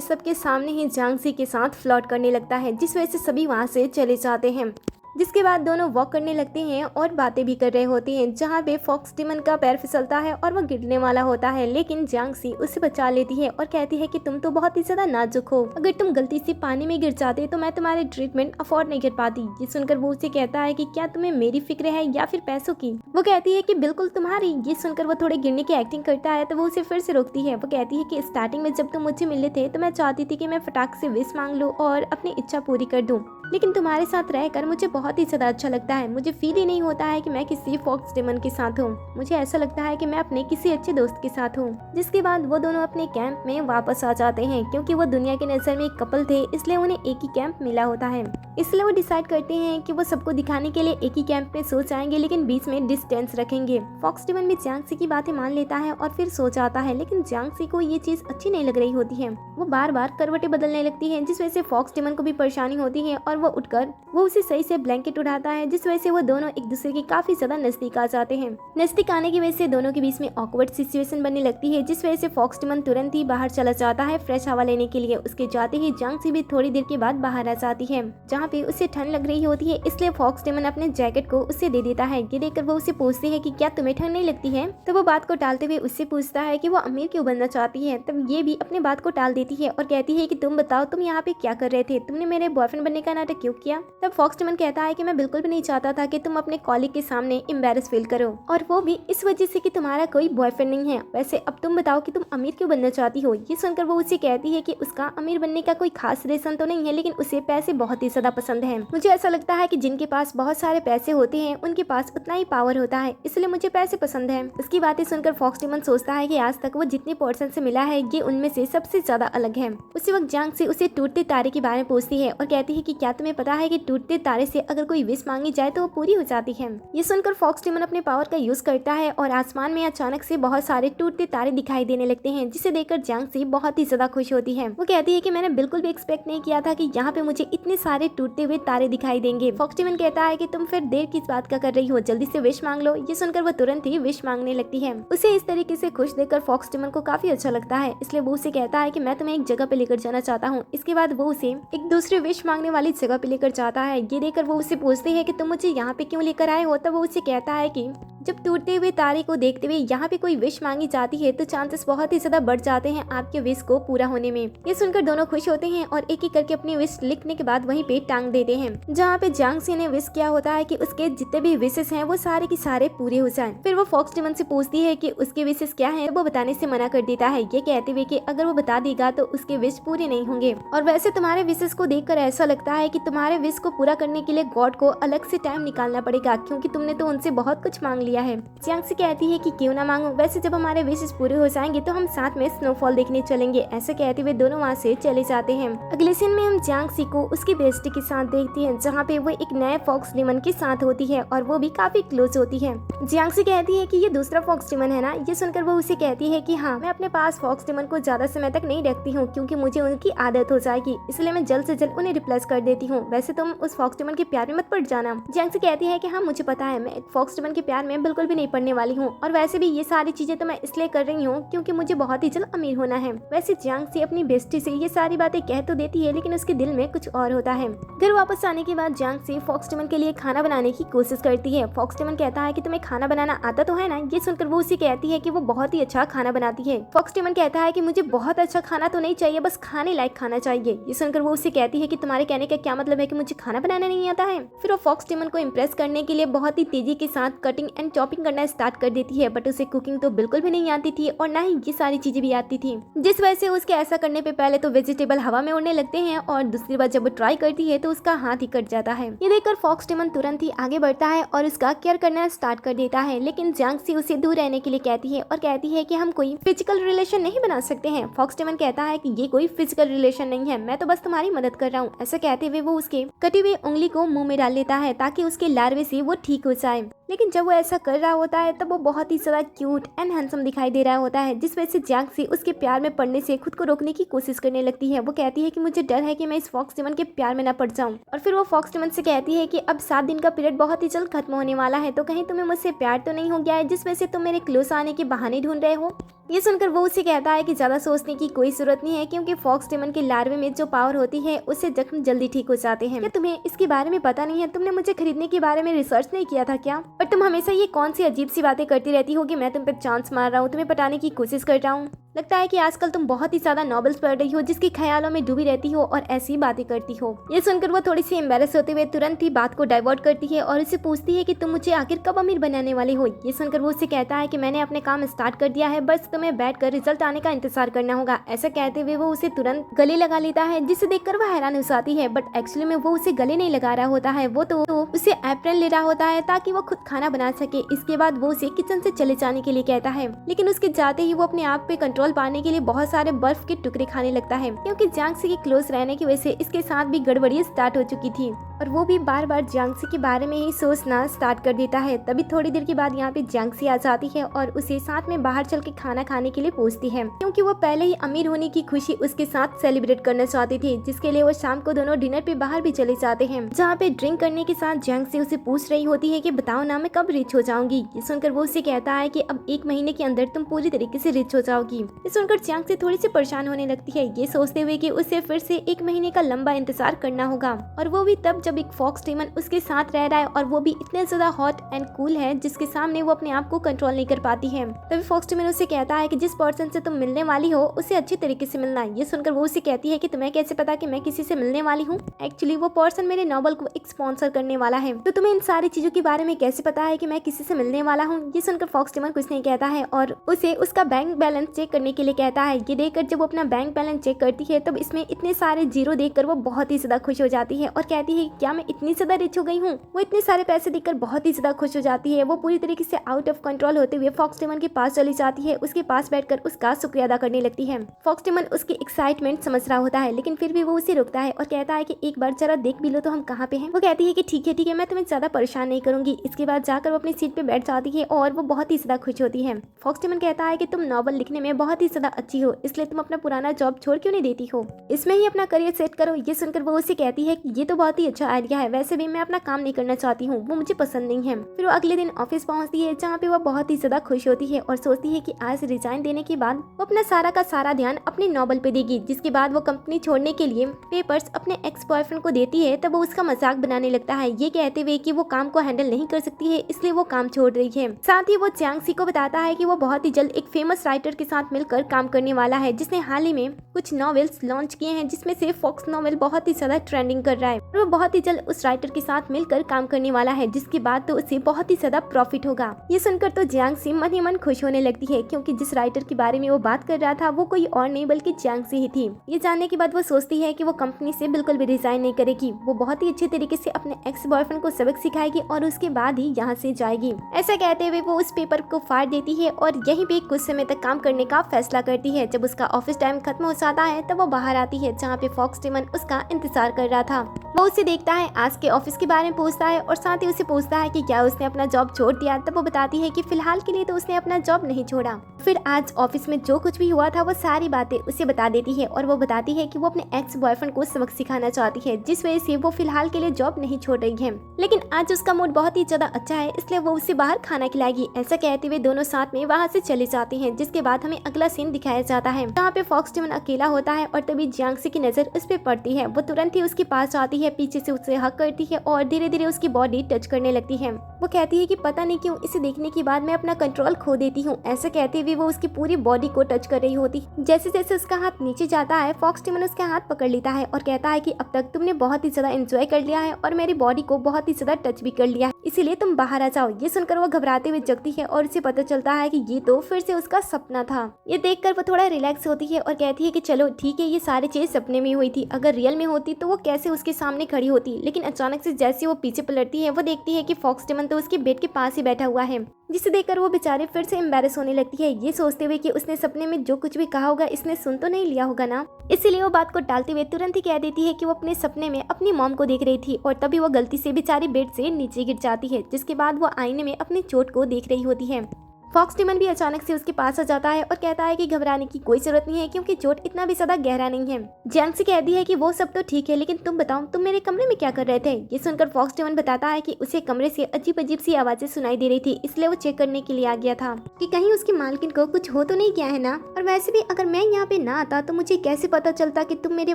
सबके सामने ही जियांग के साथ फ्लर्ट करने लगता है, जिस वजह से सभी वहाँ से चले जाते हैं। जिसके बाद दोनों वॉक करने लगते हैं और बातें भी कर रहे होते हैं, जहाँ पे फॉक्स डिमन का पैर फिसलता है और वो गिरने वाला होता है, लेकिन जियांग उसे बचा लेती है और कहती है कि तुम तो बहुत ही ज्यादा नाजुक हो, अगर तुम गलती से पानी में गिर जाते तो मैं तुम्हारे ट्रीटमेंट अफोर्ड नहीं कर पाती। ये सुनकर वो उसे कहता है कि क्या तुम्हें मेरी फिक्र है या फिर पैसों की। वो कहती है कि बिल्कुल तुम्हारी। ये सुनकर वो थोड़े गिरने की एक्टिंग करता है तो वो उसे फिर से रोकती है। वो कहती है कि स्टार्टिंग में जब तुम मुझे मिले थे तो मैं चाहती थी कि मैं फटाक से विश मांग लूं और अपनी इच्छा पूरी कर दूं, लेकिन तुम्हारे साथ रहकर मुझे बहुत ही ज्यादा अच्छा लगता है। मुझे फील ही नहीं होता है कि मैं किसी फॉक्स डिमन के साथ हूँ, मुझे ऐसा लगता है कि मैं अपने किसी अच्छे दोस्त के साथ हूँ। जिसके बाद वो दोनों अपने कैंप में वापस आ जाते हैं, क्योंकि वो दुनिया की नजर में एक कपल थे इसलिए उन्हें एक ही कैंप मिला होता है। इसलिए वो डिसाइड करते हैं कि वो सबको दिखाने के लिए एक ही कैंप में सो जाएंगे, लेकिन बीच में डिस्टेंस रखेंगे। फॉक्स डिमन भी जियांग की बातें मान लेता है और फिर सो जाता है, लेकिन जियांग को ये चीज अच्छी नहीं लग रही होती है। वो बार बार करवटें बदलने लगती है, जिस वजह से फॉक्स डिमन को भी परेशानी होती है और वो उठकर वो उसे सही से ब्लैंकेट उठाता है, जिस वजह से वो दोनों एक दूसरे के काफी ज्यादा नजदीक आ जाते हैं। नजदीक आने की वजह से दोनों के बीच में ऑकवर्ड सिचुएशन बनने लगती है, जिस वजह से फॉक्स डिमन तुरंत ही बाहर चला जाता है फ्रेश हवा लेने के लिए। उसके जाते ही जियांग भी थोड़ी देर के बाद बाहर आ जाती है, जहाँ पे उसे ठंड लग रही होती है, इसलिए फॉक्स डिमन अपने जैकेट को उसे दे देता है। ये देखकर वो उसे पूछती है कि क्या तुम्हें ठंड नहीं लगती है, तो वो बात को टालते हुए उससे पूछता है कि वो अमीर क्यों बनना चाहती है। तब ये भी अपनी बात को टाल देती है और कहती है कि तुम बताओ तुम यहाँ पे क्या कर रहे थे, तुमने मेरे बॉयफ्रेंड बनने का ना नाटक क्यों किया? तब फॉक्स टिमन कहता है कि मैं बिल्कुल भी नहीं चाहता था कि तुम अपने कॉलीग के सामने एम्बैरेस फील करो, और वो भी इस वजह से कि तुम्हारा कोई बॉयफ्रेंड नहीं है। वैसे अब तुम बताओ कि तुम अमीर क्यों बनना चाहती हो? ये सुनकर वो उसे कहती है कि उसका अमीर बनने का कोई खास रीजन तो नहीं है, लेकिन उसे पैसे बहुत ही ज्यादा पसंद है। मुझे ऐसा लगता है कि जिनके पास बहुत सारे पैसे होते हैं उनके पास उतना ही पावर होता है, इसलिए मुझे पैसे पसंद है। उसकी बातें सुनकर फॉक्स टिमन सोचता है कि आज तक वो जितने पर्सन से मिला है ये उनमें से सबसे ज्यादा अलग है। उसी वक्त जांग से उसे टूटते तारे के बारे में पूछती है और कहती है कि क्या तुम्हें पता है कि टूटते तारे से अगर कोई विश मांगी जाए तो वो पूरी हो जाती है। ये सुनकर फॉक्स टिमन अपने पावर का यूज करता है और आसमान में अचानक से बहुत सारे टूटते तारे दिखाई देने लगते हैं, जिसे देखकर जांग से बहुत ही ज्यादा खुश होती है। वो कहती है कि मैंने बिल्कुल भी एक्सपेक्ट नहीं किया था कि यहाँ पे मुझे इतने सारे टूटते हुए तारे दिखाई देंगे। फॉक्स टिमन कहता है कि तुम फिर देर किस बात का कर रही हो, जल्दी से विश मांग लो। ये सुनकर वो तुरंत ही विश मांगने लगती है। उसे इस तरीके से खुश देखकर फॉक्स टिमन को काफी अच्छा लगता है, इसलिए वो उसे कहता है कि मैं तुम्हें एक जगह पे लेकर जाना चाहता हूँ। इसके बाद वो उसे एक दूसरी विश मांगने वाली जगह पे लेकर जाता है। ये देखकर वो उसे पूछती है कि तुम मुझे यहाँ पे क्यों लेकर आए हो? तब वो उसे कहता है कि जब टूटते हुए तारे को देखते हुए यहाँ पे कोई विश मांगी जाती है तो चांसेस बहुत ही ज्यादा बढ़ जाते हैं आपके विश को पूरा होने में। ये सुनकर दोनों खुश होते हैं और एक एक करके अपनी विश लिखने के बाद वहीं पे टांग देते हैं। जहाँ पे जांग सी ने विश किया होता है कि उसके जितने भी विशेस हैं वो सारे के सारे पूरे हो जाएं। फिर वो फॉक्स टिमन से पूछती है कि उसके विशेस क्या है, वो बताने से मना कर देता है, ये कहते हुए कि अगर वो बता देगा तो उसके विश पूरे नहीं होंगे। और वैसे तुम्हारे विशेस को देखकर ऐसा लगता है कि तुम्हारे विश को पूरा करने के लिए गॉड को अलग से टाइम निकालना पड़ेगा, क्योंकि तुमने तो उनसे बहुत कुछ मांग लिया है। जांग सी कहती है कि क्यों ना मांगो, वैसे जब हमारे विशेस पूरे हो जाएंगे तो हम साथ में स्नोफॉल देखने चलेंगे। ऐसे कहते हुए दोनों वहाँ से चले जाते हैं। अगले सीन में हम जांग सी को उसकी बेस्टी के साथ देखते हैं, जहाँ पे वो एक नए फॉक्स टिमन के साथ होती है और वो भी काफी क्लोज होती है। जांग सी कहती है कि ये दूसरा फॉक्स टिमन है ना? ये सुनकर वो उसे कहती है कि हाँ, मैं अपने पास फॉक्स टिमन को ज्यादा समय तक नहीं रखती हूँ, क्योंकि मुझे उनकी आदत हो जाएगी, इसलिए मैं जल्द से जल्द उन्हें रिप्लेस कर देती हूँ। वैसे तुम उस फॉक्स टिमन के प्यार में मत पड़ जाना। जांग सी कहती है कि हाँ, मुझे पता है, मैं फॉक्स टिमन के प्यार में बिल्कुल भी नहीं पड़ने वाली हूँ, और वैसे भी ये सारी चीजें तो मैं इसलिए कर रही हूँ क्योंकि मुझे बहुत ही जल्द अमीर होना है। वैसे जांग सी अपनी बेस्टी से ये सारी बातें कह तो देती है, लेकिन उसके दिल में कुछ और होता है। घर वापस आने के बाद जांग सी फॉक्स टिमन के लिए खाना बनाने की कोशिश करती है। फॉक्स टिमन कहता है कि तुम्हें खाना बनाना आता तो है ना? ये सुनकर वो उसे कहती है कि वो बहुत ही अच्छा खाना बनाती है। फॉक्स टिमन कहता है कि मुझे बहुत अच्छा खाना तो नहीं चाहिए, बस खाने लायक खाना चाहिए। ये सुनकर वो उसे कहती है कि तुम्हारे कहने का क्या मतलब है कि मुझे खाना बनाना नहीं आता है? फिर वो फॉक्स टिमन को इम्प्रेस करने के लिए बहुत ही तेजी के साथ कटिंग एंड चॉपिंग करना स्टार्ट कर देती है, बट उसे कुकिंग तो बिल्कुल भी नहीं आती थी और ना ही ये सारी चीजें भी आती थी, जिस वजह से उसके ऐसा करने पे पहले तो वेजिटेबल हवा में उड़ने लगते हैं और दूसरी बार जब वो ट्राई करती है तो उसका हाथ ही कट जाता है। ये देखकर फॉक्स टिमन तुरंत ही आगे बढ़ता है और उसका केयर करना स्टार्ट कर देता है, लेकिन जांग सी उसे दूर रहने के लिए कहती है और कहती है कि हम कोई फिजिकल रिलेशन नहीं बना सकते हैं। फॉक्स टिमन कहता है कि ये कोई फिजिकल रिलेशन नहीं है, मैं तो बस तुम्हारी मदद कर रहा हूँ। ऐसा कहते हुए वो उसके कटी हुई उंगली को मुंह में डाल लेता है ताकि उसके लार्वे से वो ठीक हो जाए। लेकिन जब वो ऐसा कर रहा होता है तब वो बहुत ही ज्यादा क्यूट एंड हैंडसम दिखाई दे रहा होता है, जिस वजह से जांग सी उसके प्यार में पड़ने से खुद को रोकने की कोशिश करने लगती है। वो कहती है कि मुझे डर है कि मैं इस फॉक्स टिमन के प्यार में न पड़ जाऊं। और फिर वो फॉक्स टिमन से कहती है कि अब 7 दिन का पीरियड बहुत ही जल्द खत्म होने वाला है, तो कहीं तुम्हें मुझसे प्यार तो नहीं हो गया है जिस वजह से तुम मेरे क्लोज आने के बहाने ढूंढ रहे हो? ये सुनकर वो उसे कहता है कि ज्यादा सोचने की कोई जरूरत नहीं है, क्योंकि फॉक्स टिमन के लार्वे में जो पावर होती है उससे जख्म जल्दी ठीक हो जाते हैं। क्या तुम्हें इसके बारे में पता नहीं है? तुमने मुझे खरीदने के बारे में रिसर्च नहीं किया था क्या? पर तुम हमेशा ये कौन सी अजीब सी बातें करती रहती हो कि मैं तुम पे चांस मार रहा हूँ, तुम्हें पटाने की कोशिश कर रहा हूँ। लगता है कि आजकल तुम बहुत ही ज्यादा नॉवेल्स पढ़ रही हो, जिसके ख्यालों में डूबी रहती हो और ऐसी बातें करती हो। ये सुनकर वो थोड़ी सी एम्बेरस होते हुए तुरंत ही बात को डाइवर्ट करती है और उसे पूछती है कि तुम मुझे आखिर कब अमीर बनाने वाले हो? ये सुनकर वो उसे कहता है कि मैंने अपने काम स्टार्ट कर दिया है, बस तुम्हें बैठकर रिजल्ट आने का इंतजार करना होगा। ऐसा कहते हुए वो उसे तुरंत गले लगा लेता है, जिसे देखकर वह हैरान हो जाती है, बट एक्चुअली में वो उसे गले नहीं लगा रहा होता है, वो तो उसे एप्रन ले रहा होता है ताकि वो खुद खाना बना सके। इसके बाद वो उसे किचन से चले जाने के लिए कहता है, लेकिन उसके जाते ही वो अपने आप पे कंट्रोल पाने के लिए बहुत सारे बर्फ के टुकड़े खाने लगता है, क्योंकि जांग सी के क्लोज रहने की वजह से इसके साथ भी गड़बड़ी स्टार्ट हो चुकी थी और वो भी बार बार जांग सी के बारे में ही सोचना स्टार्ट कर देता है। तभी थोड़ी देर के बाद यहाँ पे जांग सी आ जाती है और उसे साथ में बाहर चल के खाना खाने के लिए पूछती है, क्योंकि वो पहले ही अमीर होने की खुशी उसके साथ सेलिब्रेट करना चाहती थी, जिसके लिए वो शाम को दोनों डिनर पे बाहर भी चले जाते हैं, जहाँ पे ड्रिंक करने के साथ जांग सी उसे पूछ रही होती है कि बताओ ना, मैं कब रिच हो जाऊंगी? ये सुनकर वो उसे कहता है कि अब 1 महीने के अंदर तुम पूरी तरीके से रिच हो जाओगी। ये सुनकर जांग सी थोड़ी सी परेशान होने लगती है, ये सोचते हुए कि उसे फिर से 1 महीने का लंबा इंतजार करना होगा, और वो भी तब जब एक फॉक्स डेमन उसके साथ रह रहा है और वो भी इतने ज्यादा हॉट एंड कूल है जिसके सामने वो अपने आप को कंट्रोल नहीं कर पाती है। तभी फॉक्स डेमन उसे कहता है कि जिस पर्सन से तुम मिलने वाली हो उसे अच्छी तरीके से मिलना। ये सुनकर वो उसे कहती है कि तुम्हें कैसे पता कि मैं किसी से मिलने वाली हूँ? एक्चुअली वो पर्सन मेरे नॉवल को एक स्पॉन्सर करने वाला है, तो तुम्हें इन सारी चीजों के बारे में कैसे पता है कि मैं किसी से मिलने वाला हूँ? ये सुनकर फॉक्स डेमन कुछ नहीं कहता है और उसे उसका बैंक बैलेंस चेक करने के लिए कहता है। ये देखकर जब वो अपना बैंक बैलेंस चेक करती है तब इसमें इतने सारे जीरो देखकर वो बहुत ही ज्यादा खुश हो जाती है और कहती है क्या मैं इतनी ज्यादा रिच हो गई हूँ? वो इतने सारे पैसे देखकर बहुत ही ज्यादा खुश हो जाती है। वो पूरी तरीके से आउट ऑफ कंट्रोल होते हुए फॉक्स डेमन के पास चली जाती है, उसके पास बैठकर उसका शुक्रिया अदा करने लगती है। फॉक्स डेमन उसकी एक्साइटमेंट समझ रहा होता है लेकिन फिर भी वो उसे रोकता है और कहता है कि एक बार जरा देख भी लो तो हम कहाँ पे हैं। वो कहती है कि ठीक है मैं तुम्हें ज्यादा परेशान नहीं करूंगी। इसके बाद जाकर वो अपनी सीट पे बैठ जाती है और वो बहुत ही ज्यादा खुश होती है। फॉक्स डेमन कहता है कि तुम नॉवल लिखने में बहुत ही ज्यादा अच्छी हो, इसलिए तुम अपना पुराना जॉब छोड़ क्यों नहीं देती हो, इसमें ही अपना करियर सेट करो। ये सुनकर वो उसे कहती है कि ये तो बहुत ही अच्छा आइडिया है, वैसे भी मैं अपना काम नहीं करना चाहती हूँ, वो मुझे पसंद नहीं है। फिर वो अगले दिन ऑफिस पहुंचती है जहाँ पे वो बहुत ही ज्यादा खुश होती है और सोचती है कि आज रिजाइन देने के बाद वो अपना सारा का सारा ध्यान अपने नॉवल पे देगी। जिसके बाद वो कंपनी छोड़ने के लिए पेपर्स अपने एक्स बॉयफ्रेंड को देती है तब वो उसका मजाक बनाने लगता है, ये कहते हुए कि वो काम को हैंडल नहीं कर सकती है इसलिए वो काम छोड़ रही है। साथ ही वो जियांग सी को बताता है कि वो बहुत ही जल्द एक फेमस राइटर के साथ मिलकर काम करने वाला है जिसने हाल ही में कुछ नॉवेल्स लॉन्च किए हैं जिसमें से फॉक्स नॉवेल बहुत ही ज्यादा ट्रेंडिंग कर रहा है और वो बहुत ही जल्द उस राइटर के साथ मिलकर काम करने वाला है जिसके बाद तो उसे बहुत ही ज्यादा प्रॉफिट होगा। ये सुनकर तो जियांग सी मन ही मन खुश होने लगती है क्योंकि जिस राइटर के बारे में वो बात कर रहा था वो कोई और नहीं बल्कि जियांग सी ही थी। ये जानने के बाद वो सोचती है कि वो कंपनी से बिल्कुल भी रिजाइन नहीं करेगी, वो बहुत ही अच्छे तरीके से अपने एक्स बॉयफ्रेंड को सबक सिखाएगी और उसके बाद ही यहाँ से जाएगी। ऐसा कहते हुए वो उस पेपर को फाड़ देती है और यहीं पे कुछ समय तक काम करने का फैसला करती है। जब उसका ऑफिस टाइम खत्म हो जाता है तब वो बाहर आती है जहाँ पे फॉक्स डेमन उसका इंतजार कर रहा था। वो उसे देखता है, आज के ऑफिस के बारे में पूछता है और साथ ही उसे पूछता है कि क्या उसने अपना जॉब छोड़ दिया। तब वो बताती है कि फिलहाल के लिए तो उसने अपना जॉब नहीं छोड़ा। फिर आज ऑफिस में जो कुछ भी हुआ था वो सारी बातें उसे बता देती है और वो बताती है कि वो अपने एक्स बॉयफ्रेंड को सबक सिखाना चाहती है जिस वजह से वो फिलहाल के लिए जॉब नहीं छोड़ रही है। लेकिन आज उसका मूड बहुत ही ज्यादा अच्छा है इसलिए वो उसे बाहर खाना खिलाएगी। ऐसा कहते हुए दोनों साथ में वहाँ से चले जाते हैं जिसके बाद हमें अगला सीन दिखाया जाता है जहाँ पे फॉक्स डेमन अकेला होता है और तभी जियांग सी की नजर उस पे पड़ती है। वो तुरंत ही उसके पास जाती है, पीछे से उसे हक करती है और धीरे धीरे उसकी बॉडी टच करने लगती है। वो कहती है कि पता नहीं क्यों इसे देखने के बाद मैं अपना कंट्रोल खो देती हूँ। ऐसा कहते हुए वो उसकी पूरी बॉडी को टच कर रही होती। जैसे जैसे उसका हाथ नीचे जाता है फॉक्स डेमन उसका हाथ पकड़ लेता है और कहता है कि अब तक तुमने बहुत ही ज्यादा एंजॉय कर लिया है और मेरी बॉडी को बहुत ही ज्यादा टच भी कर लिया है, इसीलिए तुम बाहर आ जाओ। ये सुनकर वो घबराते हुए जगती है और उसे पता चलता है कि ये तो फिर से उसका सपना था। ये देखकर वो थोड़ा रिलैक्स होती है और कहती है कि चलो ठीक है, ये सारी चीज सपने में हुई थी, अगर रियल में होती तो वो कैसे उसके सामने खड़ी होती। लेकिन अचानक से जैसे वो पीछे पलटती है वो देखती है कि फॉक्स डेमन तो उसके बेड के पास ही बैठा हुआ है, जिसे देखकर वो बेचारे फिर से एम्बैरेस होने लगती है, ये सोचते हुए कि उसने सपने में जो कुछ भी कहा होगा इसने सुन तो नहीं लिया होगा ना। इसीलिए वो बात को टालते हुए तुरंत ही कह देती है कि वो अपने सपने में अपनी मॉम को देख रही थी और तभी वो गलती से बेचारी बेड से नीचे गिर जाती है, जिसके बाद वो आईने में अपनी चोट को देख रही होती है। फॉक्स डेमन भी अचानक से उसके पास आ जाता है और कहता है कि घबराने की कोई जरूरत नहीं है क्योंकि चोट इतना भी ज्यादा गहरा नहीं है। जियांग से कहती है कि वो सब तो ठीक है लेकिन तुम बताओ तुम मेरे कमरे में क्या कर रहे थे। ये सुनकर फॉक्स डेमन बताता है कि उसे कमरे से अजीब अजीब सी आवाजें सुनाई दे रही थी, इसलिए वो चेक करने के लिए आ गया था कि कहीं उसकी मालकिन को कुछ हो तो नहीं गया है ना। और वैसे भी अगर मैं यहाँ पे ना आता तो मुझे कैसे पता चलता कि तुम मेरे